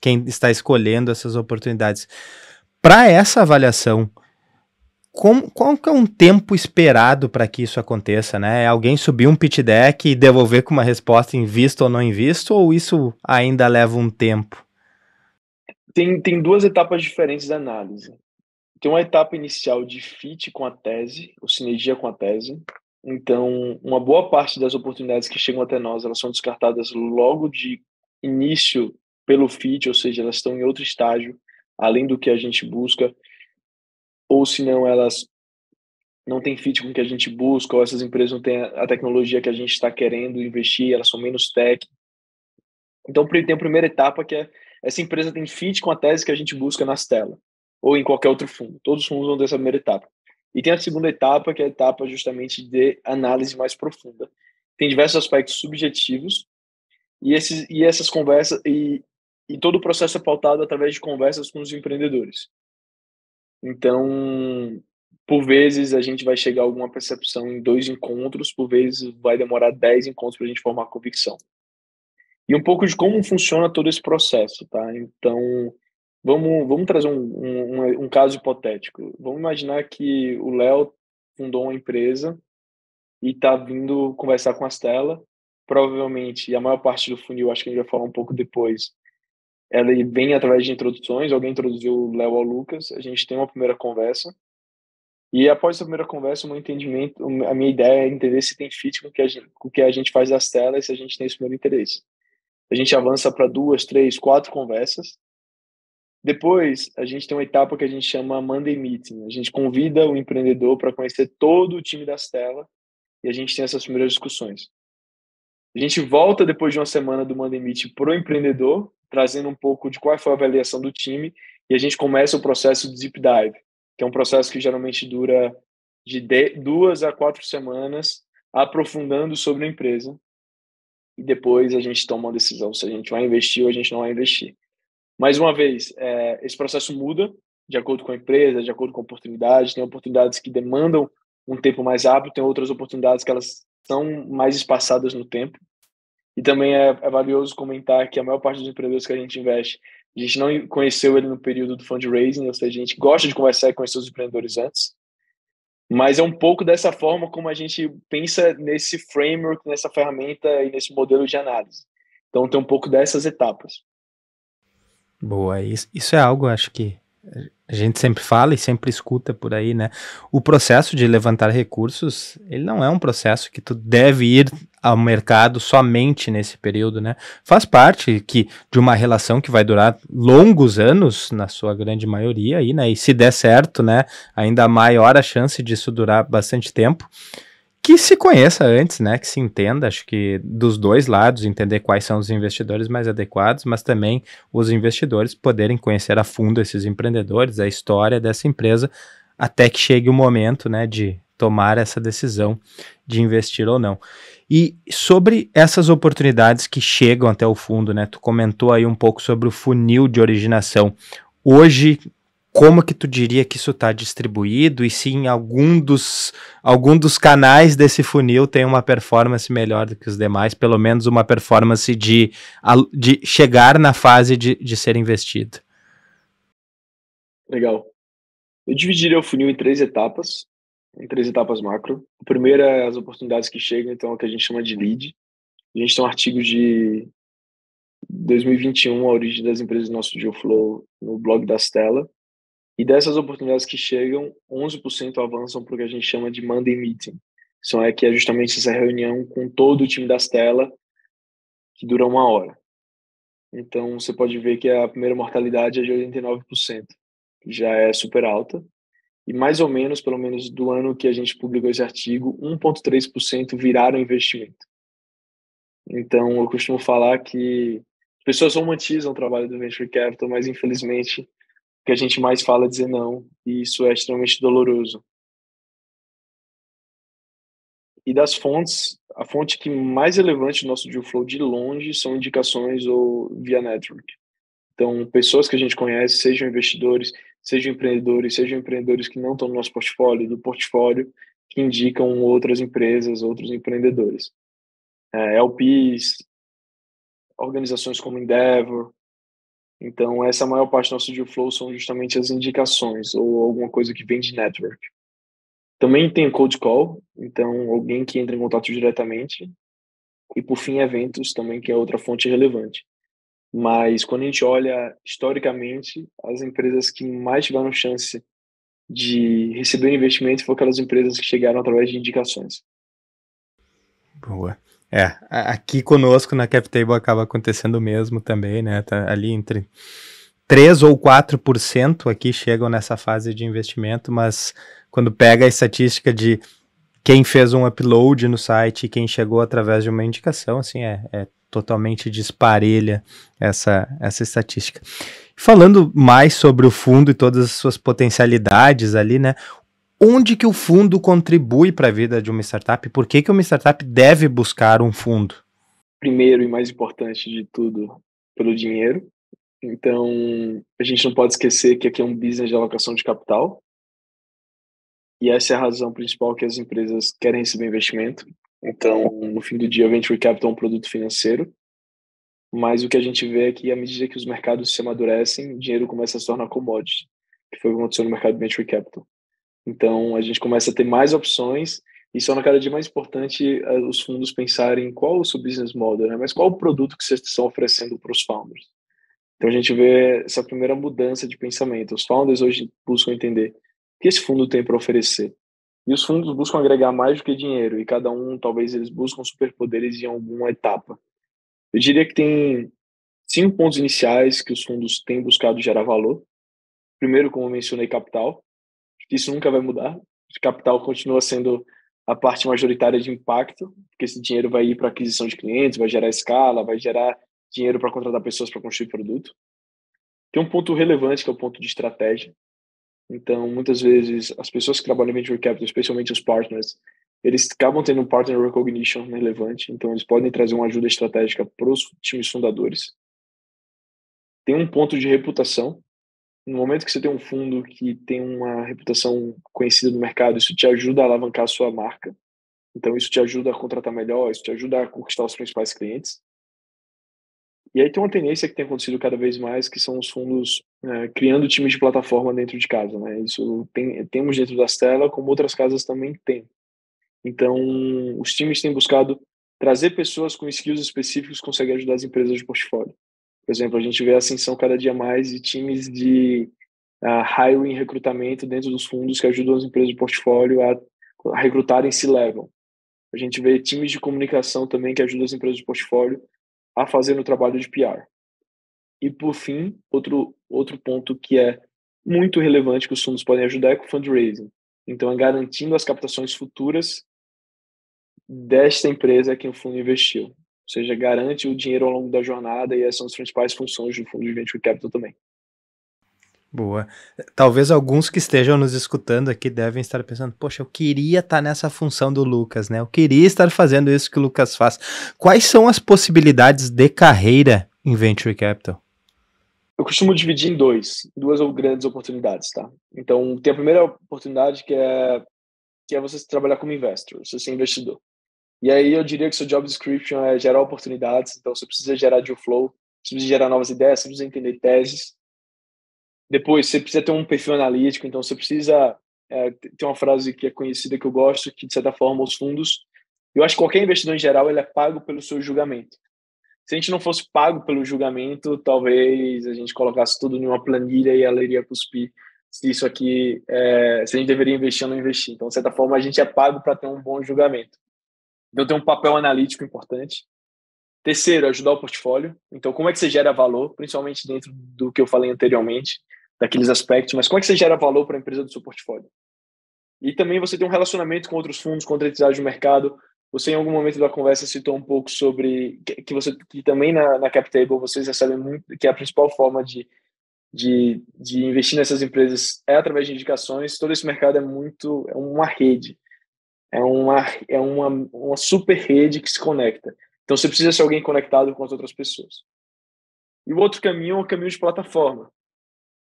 quem está escolhendo essas oportunidades. Para essa avaliação, qual que é um tempo esperado para que isso aconteça, né? É alguém subir um pitch deck e devolver com uma resposta invisto ou não invisto, ou isso ainda leva um tempo? Tem duas etapas diferentes da análise. Tem uma etapa inicial de fit com a tese, ou sinergia com a tese. Então, uma boa parte das oportunidades que chegam até nós, elas são descartadas logo de início pelo fit, ou seja, elas estão em outro estágio, além do que a gente busca, ou se não, elas não têm fit com o que a gente busca, ou essas empresas não têm a tecnologia que a gente está querendo investir, elas são menos tech. Então, tem a primeira etapa, que é essa empresa tem fit com a tese que a gente busca na Stella, ou em qualquer outro fundo. Todos os fundos vão dessa primeira etapa. E tem a segunda etapa, que é a etapa justamente de análise mais profunda. Tem diversos aspectos subjetivos, e essas conversas, e todo o processo é pautado através de conversas com os empreendedores. Então, por vezes, a gente vai chegar a alguma percepção em 2 encontros, por vezes vai demorar 10 encontros para a gente formar convicção. E um pouco de como funciona todo esse processo, tá? Então, vamos trazer um caso hipotético. Vamos imaginar que o Léo fundou uma empresa e está vindo conversar com a Stella. Provavelmente, e a maior parte do funil, acho que a gente vai falar um pouco depois, ela vem através de introduções. Alguém introduziu o Léo ao Lucas, a gente tem uma primeira conversa. E após essa primeira conversa, a minha ideia é entender se tem fit com o que a gente faz das telas, e se a gente tem esse primeiro interesse. A gente avança para 2, 3, 4 conversas. Depois, a gente tem uma etapa que a gente chama Monday Meeting. A gente convida o empreendedor para conhecer todo o time da Stella e a gente tem essas primeiras discussões. A gente volta depois de uma semana do Monday Meeting para o empreendedor, trazendo um pouco de qual foi a avaliação do time, e a gente começa o processo de Deep Dive, que é um processo que geralmente dura de 2 a 4 semanas, aprofundando sobre a empresa. E depois a gente toma uma decisão se a gente vai investir ou a gente não vai investir. Mais uma vez, esse processo muda de acordo com a empresa, de acordo com a oportunidade. Tem oportunidades que demandam um tempo mais rápido, tem outras oportunidades que elas são mais espaçadas no tempo. E também é valioso comentar que a maior parte dos empreendedores que a gente investe, a gente não conheceu ele no período do fundraising, ou seja, a gente gosta de conversar e conhecer os empreendedores antes. Mas é um pouco dessa forma como a gente pensa nesse framework, nessa ferramenta e nesse modelo de análise. Então tem um pouco dessas etapas. Boa, isso é algo, acho que a gente sempre fala e sempre escuta por aí, né? O processo de levantar recursos, ele não é um processo que tu deve ir ao mercado somente nesse período, né? Faz parte de uma relação que vai durar longos anos, na sua grande maioria, aí, né? E se der certo, né? Ainda maior a chance disso durar bastante tempo. Que se conheça antes, né? Que se entenda, acho que dos dois lados, entender quais são os investidores mais adequados, mas também os investidores poderem conhecer a fundo esses empreendedores, a história dessa empresa, até que chegue o momento, né, de tomar essa decisão de investir ou não. E sobre essas oportunidades que chegam até o fundo, né? Tu comentou aí um pouco sobre o funil de originação. Hoje, como que tu diria que isso está distribuído e se em algum dos canais desse funil tem uma performance melhor do que os demais, pelo menos uma performance de chegar na fase de ser investido? Legal. Eu dividiria o funil em três etapas macro. A primeira é as oportunidades que chegam, então é o que a gente chama de lead. A gente tem um artigo de 2021, a origem das empresas do nosso deal flow, no blog da Stella. E dessas oportunidades que chegam, 11% avançam para o que a gente chama de Monday Meeting. Que é justamente essa reunião com todo o time da Stella, que dura 1 hora. Então, você pode ver que a primeira mortalidade é de 89%, que já é super alta. E mais ou menos, pelo menos do ano que a gente publicou esse artigo, 1,3% viraram investimento. Então, eu costumo falar que as pessoas romantizam o trabalho do Venture Capital, mas infelizmente o que a gente mais fala é dizer não, e isso é extremamente doloroso. E das fontes, a fonte que mais relevante do nosso deal flow de longe são indicações ou via network. Então, pessoas que a gente conhece, sejam investidores, sejam empreendedores que não estão no nosso portfólio, do portfólio, que indicam outras empresas, outros empreendedores. LPs, organizações como Endeavor. Então, essa é a maior parte do nosso deal flow são justamente as indicações ou alguma coisa que vem de network. Também tem o cold call, então alguém que entra em contato diretamente. E, por fim, eventos também, que é outra fonte relevante. mas quando a gente olha historicamente, as empresas que mais tiveram chance de receber investimento foram aquelas empresas que chegaram através de indicações. Boa. Aqui conosco na CapTable acaba acontecendo o mesmo também, né? Tá ali entre 3 ou 4% aqui chegam nessa fase de investimento, mas quando pega a estatística de quem fez um upload no site e quem chegou através de uma indicação, assim, é totalmente disparelha essa estatística. Falando mais sobre o fundo e todas as suas potencialidades ali, né? Onde que o fundo contribui para a vida de uma startup? Por que uma startup deve buscar um fundo? Primeiro e mais importante de tudo, pelo dinheiro. Então, a gente não pode esquecer que aqui é um business de alocação de capital, e essa é a razão principal que as empresas querem receber investimento. Então, no fim do dia, o Venture Capital é um produto financeiro, mas o que a gente vê é que, à medida que os mercados se amadurecem, o dinheiro começa a se tornar commodity, que foi o que aconteceu no mercado de Venture Capital. Então, a gente começa a ter mais opções, e só na cada dia mais importante os fundos pensarem qual o seu business model, né? Mas qual o produto que vocês estão oferecendo para os founders. Então, a gente vê essa primeira mudança de pensamento. Os founders hoje buscam entender o que esse fundo tem para oferecer. E os fundos buscam agregar mais do que dinheiro, e cada um, talvez, eles buscam superpoderes em alguma etapa. Eu diria que tem 5 pontos iniciais que os fundos têm buscado gerar valor. Primeiro, como eu mencionei, capital. Isso nunca vai mudar. Capital continua sendo a parte majoritária de impacto, porque esse dinheiro vai ir para aquisição de clientes, vai gerar escala, vai gerar dinheiro para contratar pessoas para construir produto. Tem um ponto relevante que é o ponto de estratégia. Então, muitas vezes, as pessoas que trabalham em Venture Capital, especialmente os partners, eles acabam tendo um partner recognition relevante, então eles podem trazer uma ajuda estratégica para os times fundadores. Tem um ponto de reputação. No momento que você tem um fundo que tem uma reputação conhecida no mercado, isso te ajuda a alavancar a sua marca. Então, isso te ajuda a contratar melhor, isso te ajuda a conquistar os principais clientes. E aí tem uma tendência que tem acontecido cada vez mais, que são os fundos criando times de plataforma dentro de casa, né? Isso temos dentro da Stella, como outras casas também têm. Então, os times têm buscado trazer pessoas com skills específicos que conseguem ajudar as empresas de portfólio. Por exemplo, a gente vê a ascensão cada dia mais de times de hiring, recrutamento dentro dos fundos que ajudam as empresas de portfólio a recrutarem C-level. A gente vê times de comunicação também que ajudam as empresas de portfólio a fazer o trabalho de PR. E, por fim, outro ponto que é muito relevante que os fundos podem ajudar é com o fundraising. Então, é garantindo as captações futuras desta empresa que o fundo investiu. Ou seja, garante o dinheiro ao longo da jornada, e essas são as principais funções do fundo de Venture Capital também. Boa. Talvez alguns que estejam nos escutando aqui devem estar pensando, poxa, eu queria estar nessa função do Lucas, né? Eu queria estar fazendo isso que o Lucas faz. Quais são as possibilidades de carreira em Venture Capital? Eu costumo dividir em duas grandes oportunidades, tá? Então, tem a primeira oportunidade que é você trabalhar como investor, você ser investidor. E aí eu diria que seu job description é gerar oportunidades, então você precisa gerar deal flow, você precisa gerar novas ideias, você precisa entender teses. Depois, você precisa ter um perfil analítico, então você precisa ter uma frase que é conhecida que eu gosto, que de certa forma os fundos, eu acho que qualquer investidor em geral, ele é pago pelo seu julgamento. Se a gente não fosse pago pelo julgamento, talvez a gente colocasse tudo em uma planilha e ela iria cuspir se isso aqui, se a gente deveria investir ou não investir. Então, de certa forma, a gente é pago para ter um bom julgamento. Então, tem um papel analítico importante. Terceiro, ajudar o portfólio. Então, como é que você gera valor, principalmente dentro do que eu falei anteriormente, daqueles aspectos, mas como é que você gera valor para a empresa do seu portfólio? E também você tem um relacionamento com outros fundos, com outras entidades do mercado. Você, em algum momento da conversa, citou um pouco sobre que também na CapTable vocês recebem muito, que é a principal forma de investir nessas empresas é através de indicações. Todo esse mercado é uma rede, uma super rede que se conecta. Então, você precisa ser alguém conectado com as outras pessoas. E o outro caminho é o caminho de plataforma.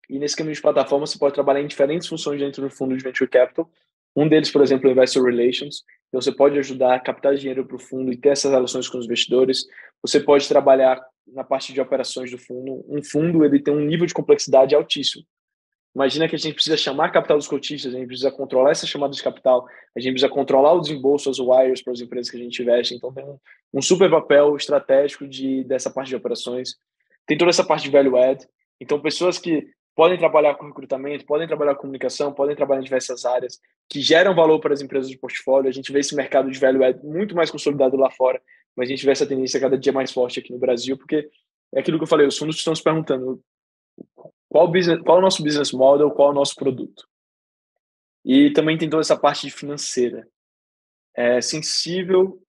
E nesse caminho de plataforma, você pode trabalhar em diferentes funções dentro do fundo de Venture Capital. Um deles, por exemplo, é Investor Relations. Então, você pode ajudar a captar dinheiro para o fundo e ter essas relações com os investidores. Você pode trabalhar na parte de operações do fundo. Um fundo, ele tem um nível de complexidade altíssimo. Imagina que a gente precisa chamar capital dos cotistas, a gente precisa controlar essa chamada de capital, a gente precisa controlar o desembolso, as wires para as empresas que a gente investe. Então, tem um super papel estratégico dessa parte de operações. tem toda essa parte de value add. Então, pessoas que podem trabalhar com recrutamento, podem trabalhar com comunicação, podem trabalhar em diversas áreas, que geram valor para as empresas de portfólio. A gente vê esse mercado de value add muito mais consolidado lá fora, mas a gente vê essa tendência cada dia mais forte aqui no Brasil, porque é aquilo que eu falei, os fundos estão se perguntando qual é o nosso business model, qual é o nosso produto. E também tem toda essa parte de financeira. É sensível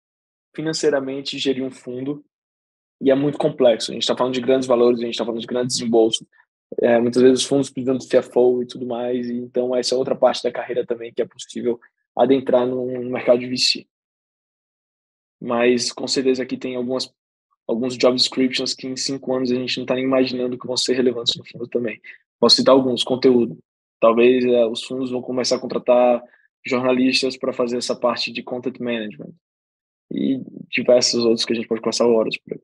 financeiramente gerir um fundo e é muito complexo. A gente está falando de grandes valores, a gente está falando de grandes desembolsos. Muitas vezes os fundos precisam do CFO e tudo mais, e então essa é outra parte da carreira também que é possível adentrar no mercado de VC. Mas com certeza aqui tem alguns job descriptions que em 5 anos a gente não está nem imaginando que vão ser relevantes no fundo também. Posso citar alguns, conteúdo. Talvez os fundos vão começar a contratar jornalistas para fazer essa parte de content management e diversos outros que a gente pode passar horas por aí.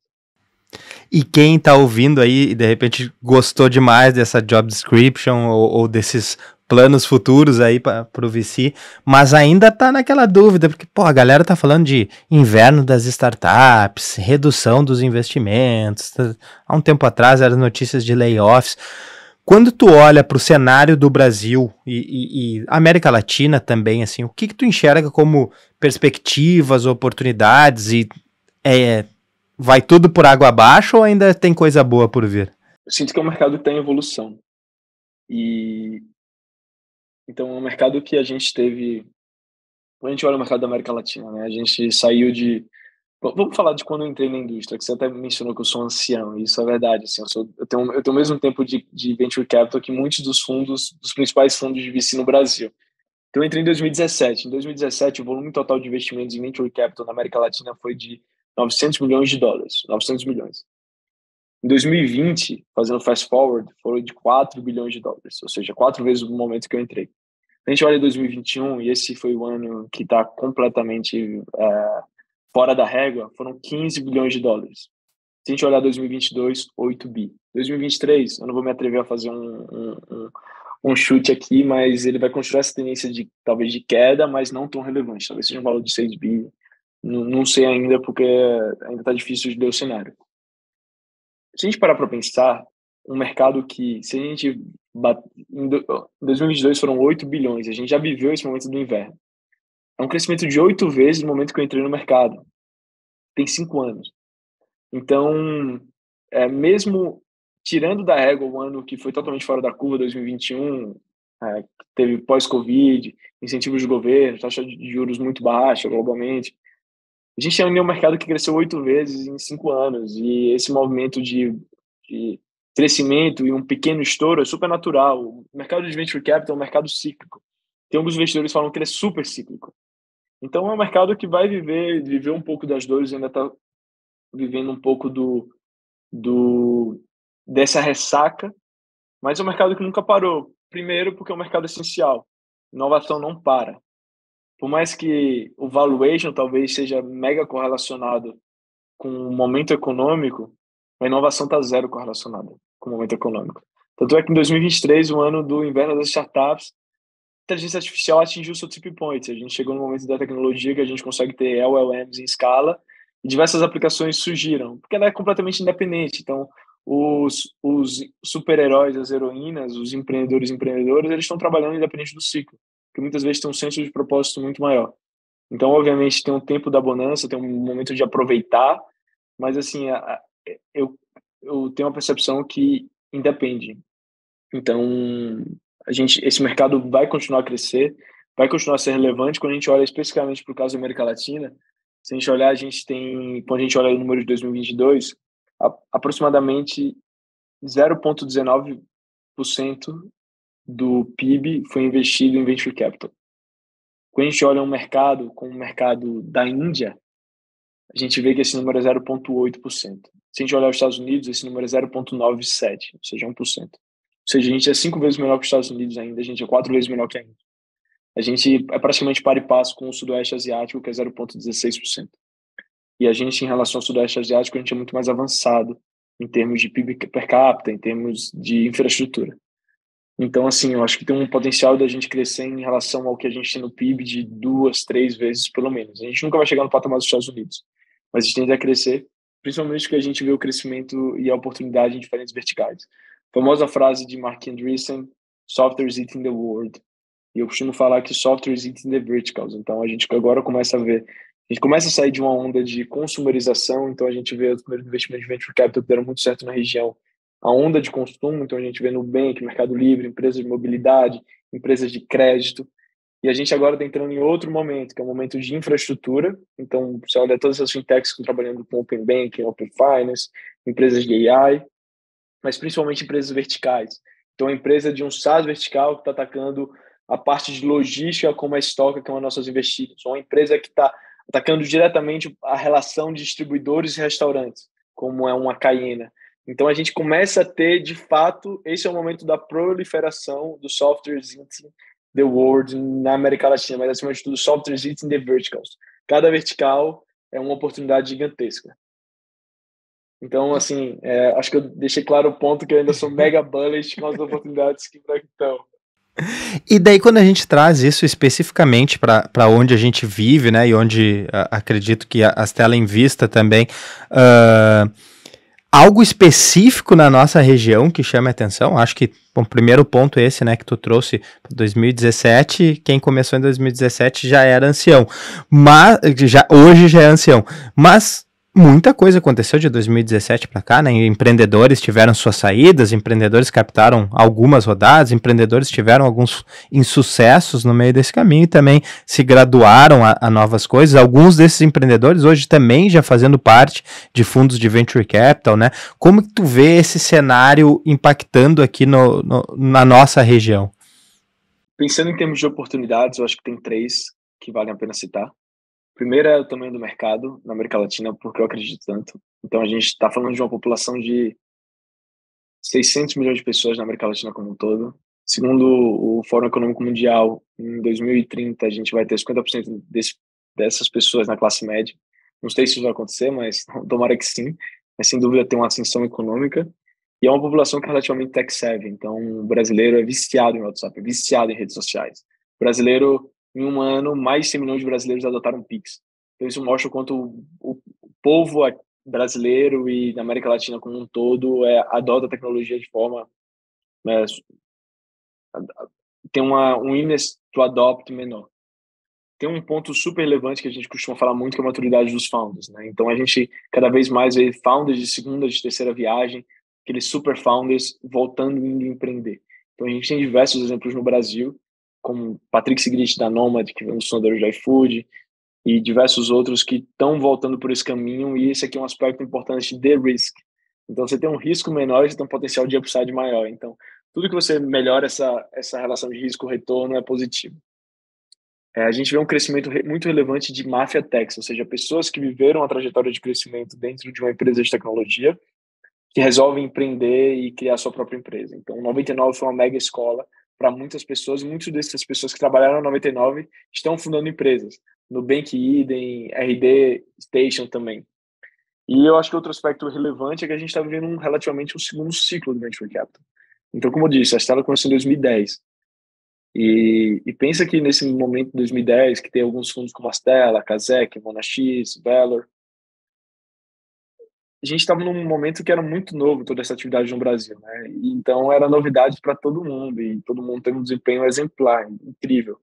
E quem tá ouvindo aí e de repente gostou demais dessa job description ou desses planos futuros aí para o VC, mas ainda tá naquela dúvida, porque pô, a galera tá falando de inverno das startups, redução dos investimentos, há um tempo atrás eram notícias de layoffs. Quando tu olha para o cenário do Brasil e América Latina também, assim, o que tu enxerga como perspectivas, oportunidades e vai tudo por água abaixo ou ainda tem coisa boa por vir? Eu sinto que é um mercado que está em evolução. E então é um mercado que a gente teve. Quando a gente olha o mercado da América Latina, né? A gente saiu de. Vamos falar de quando eu entrei na indústria, que você até mencionou que eu sou ancião, e isso é verdade. Assim, eu tenho o mesmo tempo de venture capital que muitos dos principais fundos de VC no Brasil. Então eu entrei em 2017. Em 2017, o volume total de investimentos em venture capital na América Latina foi de 900 milhões de dólares. 900 milhões. Em 2020, fazendo fast forward, foi de 4 bilhões de dólares, ou seja, 4 vezes o momento que eu entrei. A gente olha 2021, e esse foi o ano que está completamente fora da régua, foram 15 bilhões de dólares. Se a gente olhar 2022, 8 bi. 2023, eu não vou me atrever a fazer um chute aqui, mas ele vai continuar essa tendência de talvez de queda, mas não tão relevante. Talvez seja um valor de 6 bi. Não sei ainda, porque ainda está difícil de ler o cenário. Se a gente parar para pensar, um mercado que, se a gente em 2022 foram 8 bilhões, a gente já viveu esse momento do inverno. É um crescimento de 8 vezes no momento que eu entrei no mercado. Tem 5 anos. Então, mesmo tirando da régua o ano que foi totalmente fora da curva, 2021, teve pós-Covid, incentivos do governo, taxa de juros muito baixa globalmente. A gente tem um mercado que cresceu 8 vezes em 5 anos, e esse movimento de crescimento e um pequeno estouro é super natural. O mercado de venture capital é um mercado cíclico. Tem alguns investidores que falam que ele é super cíclico. Então é um mercado que vai viver um pouco das dores, ainda está vivendo um pouco dessa ressaca, mas é um mercado que nunca parou. Primeiro, porque é um mercado essencial. Inovação não para. Por mais que o valuation talvez seja mega correlacionado com o momento econômico, a inovação está zero correlacionada com o momento econômico. Tanto é que em 2023, o ano do inverno das startups, a inteligência artificial atingiu o seu tipping point. A gente chegou no momento da tecnologia que a gente consegue ter LLMs em escala e diversas aplicações surgiram, porque ela é completamente independente. Então, os super-heróis, as heroínas, os empreendedores, eles estão trabalhando independente do ciclo, que muitas vezes tem um senso de propósito muito maior. Então, obviamente, tem um tempo da bonança, tem um momento de aproveitar, mas, assim, eu tenho uma percepção que independe. Então, esse mercado vai continuar a crescer, vai continuar a ser relevante. Quando a gente olha especificamente para o caso da América Latina, se a gente olhar, quando a gente olha o número de 2022, aproximadamente 0,19% do PIB foi investido em venture capital. Quando a gente olha um mercado como o mercado da Índia, a gente vê que esse número é 0,8%. Se a gente olhar os Estados Unidos, esse número é 0,97%, ou seja, 1%. Ou seja, a gente é 5 vezes melhor que os Estados Unidos ainda, a gente é 4 vezes melhor que a Índia. A gente é praticamente par e passo com o Sudoeste Asiático, que é 0,16%. E a gente, em relação ao Sudoeste Asiático, a gente é muito mais avançado em termos de PIB per capita, em termos de infraestrutura. Então, assim, eu acho que tem um potencial da gente crescer em relação ao que a gente tem no PIB de 2, 3 vezes, pelo menos. A gente nunca vai chegar no patamar dos Estados Unidos, mas a gente tende a crescer. principalmente porque a gente vê o crescimento e a oportunidade em diferentes verticais. A famosa frase de Mark Andreessen, software is eating the world. E eu costumo falar que software is eating the verticals. Então a gente agora começa a ver, a gente começa a sair de uma onda de consumerização, então a gente vê os primeiros investimentos de venture capital que deram muito certo na região. A onda de consumo, então a gente vê Nubank, Mercado Livre, empresas de mobilidade, empresas de crédito. E a gente agora está entrando em outro momento, que é o momento de infraestrutura. Então, você olha todas as fintechs que estão trabalhando com Open Banking, Open Finance, empresas de AI, mas principalmente empresas verticais. Então, a empresa de um SaaS vertical que está atacando a parte de logística, como a Stock, que é uma das nossas investidas. Ou uma empresa que está atacando diretamente a relação de distribuidores e restaurantes, como é uma Caiena. Então, a gente começa a ter, de fato, esse é o momento da proliferação dos softwares eating the world na América Latina, mas, acima de tudo, softwares eating the verticals. Cada vertical é uma oportunidade gigantesca. Então, assim, acho que eu deixei claro o ponto que eu ainda sou mega bullish com as oportunidades que estão. E daí, quando a gente traz isso especificamente para onde a gente vive, né, e onde acredito que a Stella invista também, algo específico na nossa região que chama a atenção? Acho que o primeiro ponto é esse, né, que tu trouxe 2017, quem começou em 2017 já era ancião, mas hoje já é ancião, mas muita coisa aconteceu de 2017 para cá, né? Empreendedores tiveram suas saídas, empreendedores captaram algumas rodadas, empreendedores tiveram alguns insucessos no meio desse caminho e também se graduaram a novas coisas. Alguns desses empreendedores hoje também já fazendo parte de fundos de venture capital, né? Como que tu vê esse cenário impactando aqui na nossa região? Pensando em termos de oportunidades, eu acho que tem 3 que valem a pena citar. Primeiro é o tamanho do mercado na América Latina, porque eu acredito tanto. Então, a gente está falando de uma população de 600 milhões de pessoas na América Latina como um todo. Segundo o Fórum Econômico Mundial, em 2030, a gente vai ter 50% dessas pessoas na classe média. Não sei se isso vai acontecer, mas tomara que sim. Mas, sem dúvida, tem uma ascensão econômica. E é uma população que é relativamente tech-savvy. Então, o brasileiro é viciado em WhatsApp, é viciado em redes sociais. O brasileiro, em um ano, mais de 100 milhões de brasileiros adotaram o Pix. Então, isso mostra o quanto o povo brasileiro e na América Latina como um todo adota a tecnologia de forma... tem um willingness to adopt menor. Tem um ponto super relevante que a gente costuma falar muito, que é a maturidade dos founders, né? Então, a gente cada vez mais vê founders de segunda, de terceira viagem, aqueles super founders voltando e indo empreender. Então, a gente tem diversos exemplos no Brasil, como Patrick Sigrist da Nomad, que vem dos fundadores do iFood, e diversos outros que estão voltando por esse caminho, e esse aqui é um aspecto importante de risk. Então, você tem um risco menor e você tem um potencial de upside maior. Então, tudo que você melhora essa relação de risco-retorno é positivo. A gente vê um crescimento muito relevante de máfia techs, ou seja, pessoas que viveram a trajetória de crescimento dentro de uma empresa de tecnologia, que resolvem empreender e criar sua própria empresa. Então, o 99 foi uma mega escola para muitas pessoas, e muitas dessas pessoas que trabalharam no 99 estão fundando empresas. Nubank, Idem, RD Station também. E eu acho que outro aspecto relevante é que a gente está vivendo relativamente um segundo ciclo do Venture Capital. Então, como eu disse, a Stella começou em 2010. E pensa que nesse momento de 2010, que tem alguns fundos como a Stella, Kazek, Monax, Valor, a gente estava num momento que era muito novo toda essa atividade no Brasil, né? E então era novidade para todo mundo e todo mundo teve um desempenho exemplar, incrível.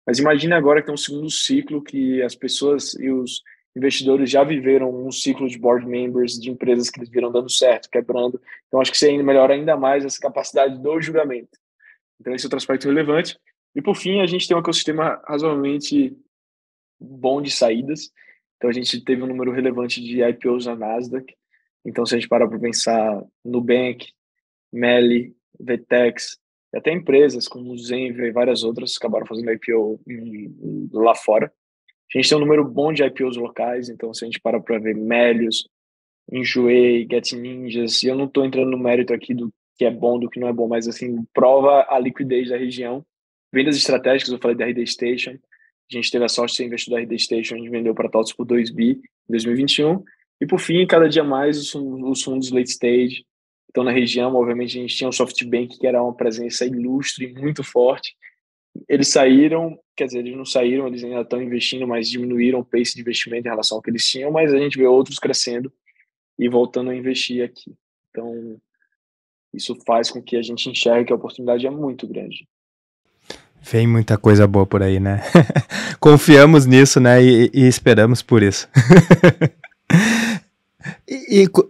Mas imagine agora que tem um segundo ciclo que as pessoas e os investidores já viveram um ciclo de board members de empresas que eles viram dando certo, quebrando. Então acho que isso ainda melhora ainda mais essa capacidade do julgamento. Então esse é outro aspecto relevante. E por fim, a gente tem um ecossistema razoavelmente bom de saídas. Então a gente teve um número relevante de IPOs na Nasdaq. Então, se a gente parar para pensar Nubank, Meli, Vetex, e até empresas como Zenvia e várias outras acabaram fazendo IPO lá fora. A gente tem um número bom de IPOs locais, então se a gente parar para ver Melius, Enjoei, Get Ninjas, e eu não estou entrando no mérito aqui do que é bom, do que não é bom, mas assim, prova a liquidez da região. Vendas estratégicas, eu falei da RD Station, a gente teve a sorte de ser investidor da RD Station, a gente vendeu para TOTS por 2 bi em 2021, e por fim, cada dia mais os fundos late stage estão na região. Obviamente a gente tinha o SoftBank, que era uma presença ilustre e muito forte. Eles saíram, quer dizer, eles não saíram, eles ainda estão investindo, mas diminuíram o pace de investimento em relação ao que eles tinham, mas a gente vê outros crescendo. e voltando a investir aqui. Então, isso faz com que a gente enxergue que a oportunidade é muito grande. Vem muita coisa boa por aí, né? Confiamos nisso, né? E esperamos por isso.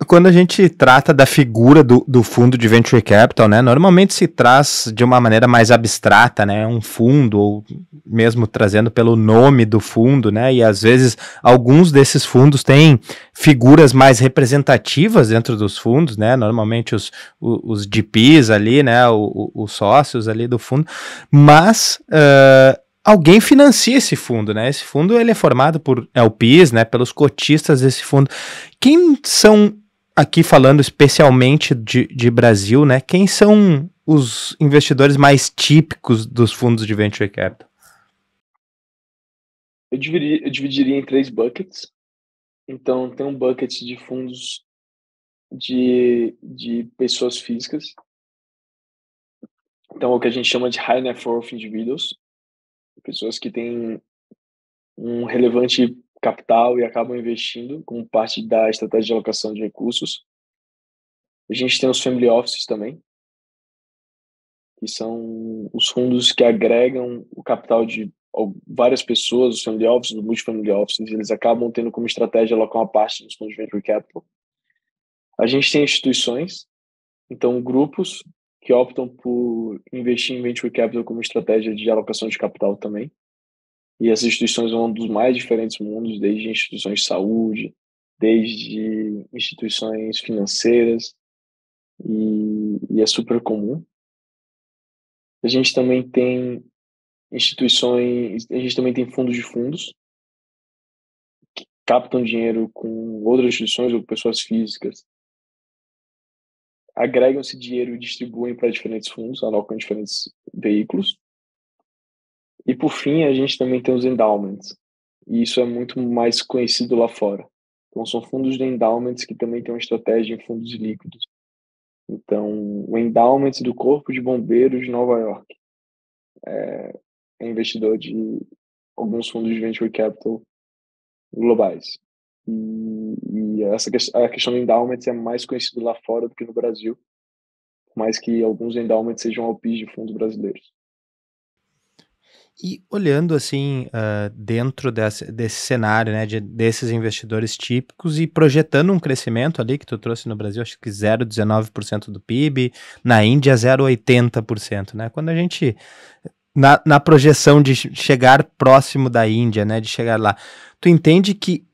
Quando a gente trata da figura do fundo de venture capital, né, normalmente se traz de uma maneira mais abstrata, né, um fundo, ou mesmo trazendo pelo nome do fundo, né, e às vezes alguns desses fundos têm figuras mais representativas dentro dos fundos, né, normalmente os GPs ali, né, os sócios ali do fundo, mas alguém financia esse fundo, né? Esse fundo ele é formado por LPs, né? Pelos cotistas desse fundo. Quem são, aqui falando especialmente de Brasil, né? Quem são os investidores mais típicos dos fundos de venture capital? Eu dividiria em 3 buckets. Então, tem um bucket de fundos de pessoas físicas. Então, o que a gente chama de high net worth individuals, pessoas que têm um relevante capital e acabam investindo como parte da estratégia de alocação de recursos. A gente tem os family offices também, que são os fundos que agregam o capital de várias pessoas, os family offices, os multifamily offices, eles acabam tendo como estratégia alocar uma parte dos fundos de venture capital. A gente tem instituições, então grupos que optam por investir em venture capital como estratégia de alocação de capital também. E as instituições vão dos mais diferentes mundos, desde instituições de saúde, desde instituições financeiras, e é super comum. A gente também tem instituições, a gente também tem fundos de fundos, que captam dinheiro com outras instituições ou pessoas físicas, agregam esse dinheiro e distribuem para diferentes fundos, alocam em diferentes veículos. E por fim, a gente também tem os endowments, e isso é muito mais conhecido lá fora. Então, são fundos de endowments que também têm uma estratégia em fundos líquidos. Então, o endowments do Corpo de Bombeiros de Nova York é investidor de alguns fundos de venture capital globais. E a questão do endowments é mais conhecido lá fora do que no Brasil, por mais que alguns endowments sejam LPs de fundos brasileiros. E olhando assim, dentro desse cenário, né, desses investidores típicos e projetando um crescimento ali que tu trouxe no Brasil, acho que 0,19% do PIB, na Índia 0,80%, né? Quando a gente, na projeção de chegar próximo da Índia, né, de chegar lá, tu entende que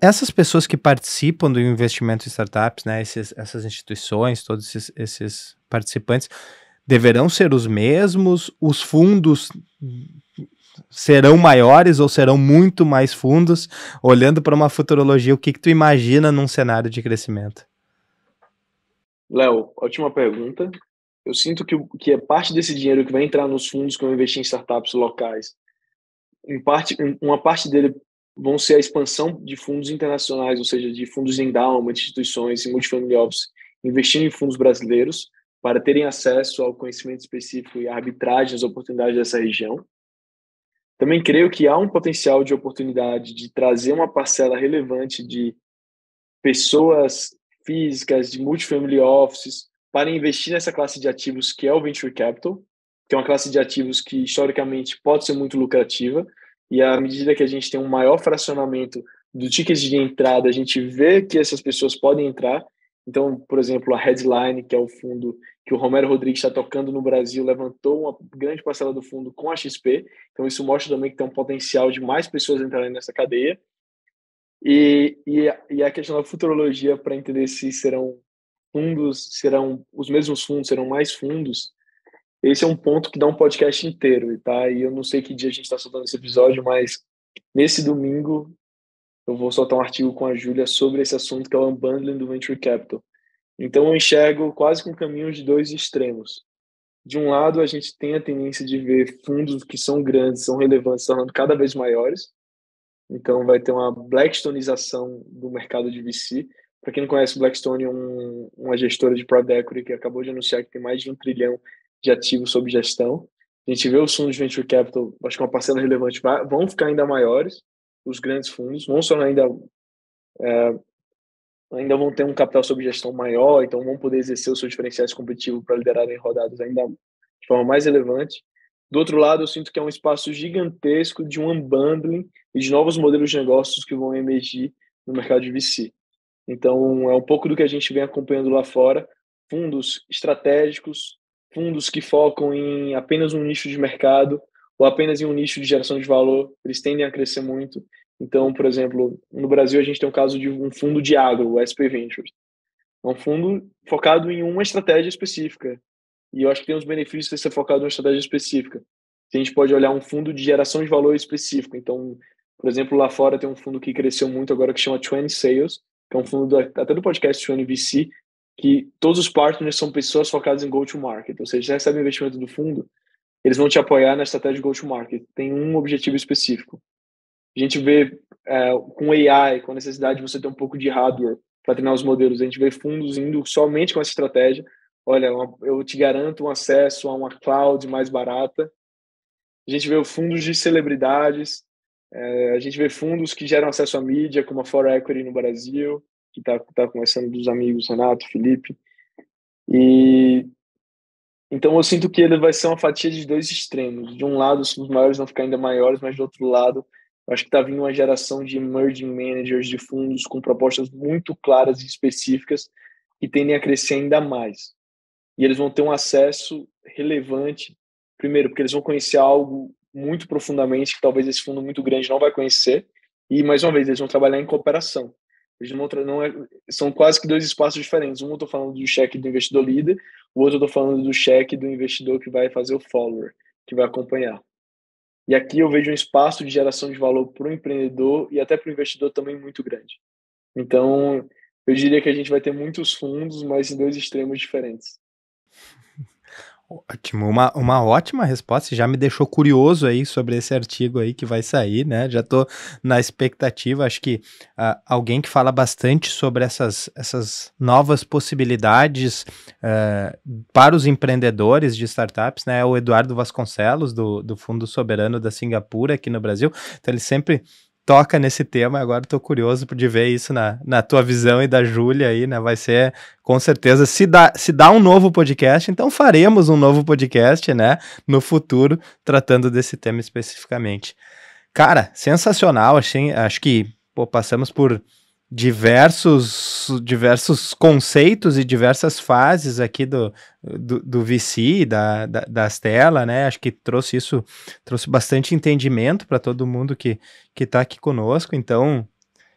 essas pessoas que participam do investimento em startups, né, essas instituições, todos esses participantes, deverão ser os mesmos? Os fundos serão maiores ou serão muito mais fundos? Olhando para uma futurologia, o que tu imagina num cenário de crescimento? Léo, última pergunta. Eu sinto que é parte desse dinheiro que vai entrar nos fundos que eu investi em startups locais. Uma parte dele vão ser a expansão de fundos internacionais, ou seja, de fundos de endowment, instituições e multifamily office, investindo em fundos brasileiros para terem acesso ao conhecimento específico e à arbitragem das oportunidades dessa região. Também creio que há um potencial de oportunidade de trazer uma parcela relevante de pessoas físicas, de multifamily offices, para investir nessa classe de ativos que é o venture capital, que é uma classe de ativos que historicamente pode ser muito lucrativa, e à medida que a gente tem um maior fracionamento do ticket de entrada, a gente vê que essas pessoas podem entrar. Então, por exemplo, a Headline, que é o fundo que o Romero Rodrigues está tocando no Brasil, levantou uma grande parcela do fundo com a XP. Então, isso mostra também que tem um potencial de mais pessoas entrarem nessa cadeia. E a questão da futurologia para entender se serão serão os mesmos fundos, serão mais fundos. Esse é um ponto que dá um podcast inteiro, tá? E eu não sei que dia a gente está soltando esse episódio, mas nesse domingo eu vou soltar um artigo com a Júlia sobre esse assunto, que é o unbundling do venture capital. Então eu enxergo quase com caminhos de dois extremos. De um lado, a gente tem a tendência de ver fundos que são grandes, são relevantes, se tornando cada vez maiores. Então vai ter uma Blackstonização do mercado de VC. Para quem não conhece, Blackstone é uma gestora de private equity que acabou de anunciar que tem mais de 1 trilhão de ativos sob gestão. A gente vê os fundos de venture capital, acho que uma parcela relevante, vão ficar ainda maiores, os grandes fundos, vão se tornar ainda ainda vão ter um capital sob gestão maior, então vão poder exercer os seus diferenciais competitivos para liderarem rodadas ainda de forma mais relevante. Do outro lado, eu sinto que é um espaço gigantesco de um unbundling e de novos modelos de negócios que vão emergir no mercado de VC. Então, é um pouco do que a gente vem acompanhando lá fora, fundos estratégicos, fundos que focam em apenas um nicho de mercado ou apenas em um nicho de geração de valor, eles tendem a crescer muito. Então, por exemplo, no Brasil a gente tem o caso de um fundo de agro, o SP Ventures. É um fundo focado em uma estratégia específica. E eu acho que tem os benefícios de ser focado em uma estratégia específica. A gente pode olhar um fundo de geração de valor específico. Então, por exemplo, lá fora tem um fundo que cresceu muito agora que chama 20 Sales, que é um fundo até do podcast 20 VC, que todos os partners são pessoas focadas em go-to-market. Ou seja, você recebe investimento do fundo, eles vão te apoiar na estratégia de go-to-market. Tem um objetivo específico. A gente vê com AI, com a necessidade de você ter um pouco de hardware para treinar os modelos, a gente vê fundos indo somente com essa estratégia. Olha, eu te garanto um acesso a uma cloud mais barata. A gente vê fundos de celebridades, a gente vê fundos que geram acesso à mídia, como a For Equity no Brasil, que está começando dos amigos Renato, Felipe. E então eu sinto que ele vai ser uma fatia de dois extremos. De um lado, os maiores vão ficar ainda maiores, mas do outro lado, eu acho que está vindo uma geração de emerging managers de fundos com propostas muito claras e específicas que tendem a crescer ainda mais. E eles vão ter um acesso relevante, primeiro, porque eles vão conhecer algo muito profundamente que talvez esse fundo muito grande não vai conhecer, e, mais uma vez, eles vão trabalhar em cooperação. Eles são quase que dois espaços diferentes. Um eu estou falando do cheque do investidor líder, o outro eu estou falando do cheque do investidor que vai fazer o follower, que vai acompanhar. E aqui eu vejo um espaço de geração de valor para o empreendedor e até para o investidor também muito grande. Então, eu diria que a gente vai ter muitos fundos, mas em dois extremos diferentes. Ótimo, uma ótima resposta, já me deixou curioso aí sobre esse artigo aí que vai sair, né, já tô na expectativa, acho que alguém que fala bastante sobre essas novas possibilidades para os empreendedores de startups, né, é o Eduardo Vasconcelos, do Fundo Soberano da Singapura aqui no Brasil, então ele sempre toca nesse tema, agora estou curioso de ver isso na tua visão e da Júlia aí, né, vai ser, com certeza, se dá um novo podcast, então faremos um novo podcast, né, no futuro, tratando desse tema especificamente. Cara, sensacional, acho que, passamos por diversos conceitos e diversas fases aqui do VC, da Stella, né? Acho que trouxe bastante entendimento para todo mundo que está aqui conosco. Então,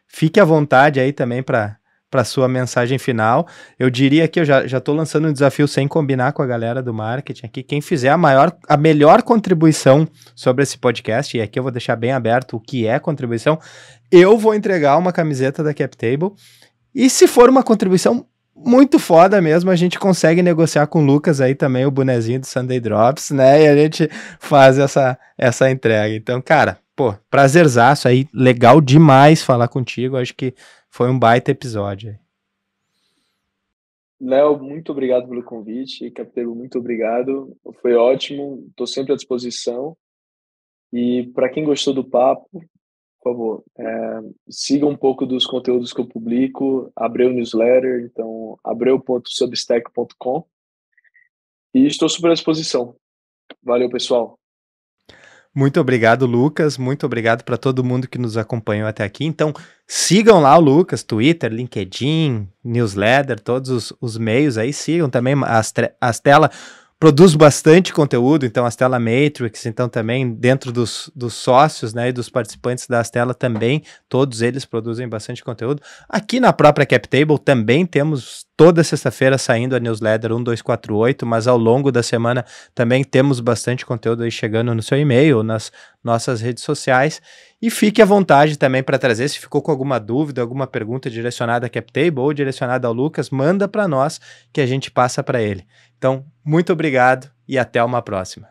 fique à vontade aí também para sua mensagem final. Eu diria que eu já estou lançando um desafio sem combinar com a galera do marketing aqui. Quem fizer a melhor contribuição sobre esse podcast, e aqui eu vou deixar bem aberto o que é contribuição, eu vou entregar uma camiseta da CapTable. E se for uma contribuição muito foda mesmo, a gente consegue negociar com o Lucas aí também o bonezinho do Sunday Drops, né? E a gente faz essa entrega. Então, cara, prazerzaço aí, legal demais falar contigo. Acho que foi um baita episódio. Léo, muito obrigado pelo convite. CapTable, muito obrigado. Foi ótimo. Estou sempre à disposição. E para quem gostou do papo, por favor, siga um pouco dos conteúdos que eu publico. Abreu Newsletter, então abreu.substack.com. E estou super à disposição. Valeu, pessoal. Muito obrigado, Lucas. Muito obrigado para todo mundo que nos acompanhou até aqui. Então, sigam lá o Lucas, Twitter, LinkedIn, newsletter, todos os meios aí. Sigam também a Stella. Produz bastante conteúdo, então a Stella Matrix, então também dentro dos sócios, né, e dos participantes da Stella também, todos eles produzem bastante conteúdo. Aqui na própria CapTable também temos toda sexta-feira saindo a newsletter 1248, mas ao longo da semana também temos bastante conteúdo aí chegando no seu e-mail, nas nossas redes sociais. E fique à vontade também para trazer, se ficou com alguma dúvida, alguma pergunta direcionada à CapTable ou direcionada ao Lucas, manda para nós que a gente passa para ele. Então, muito obrigado e até uma próxima.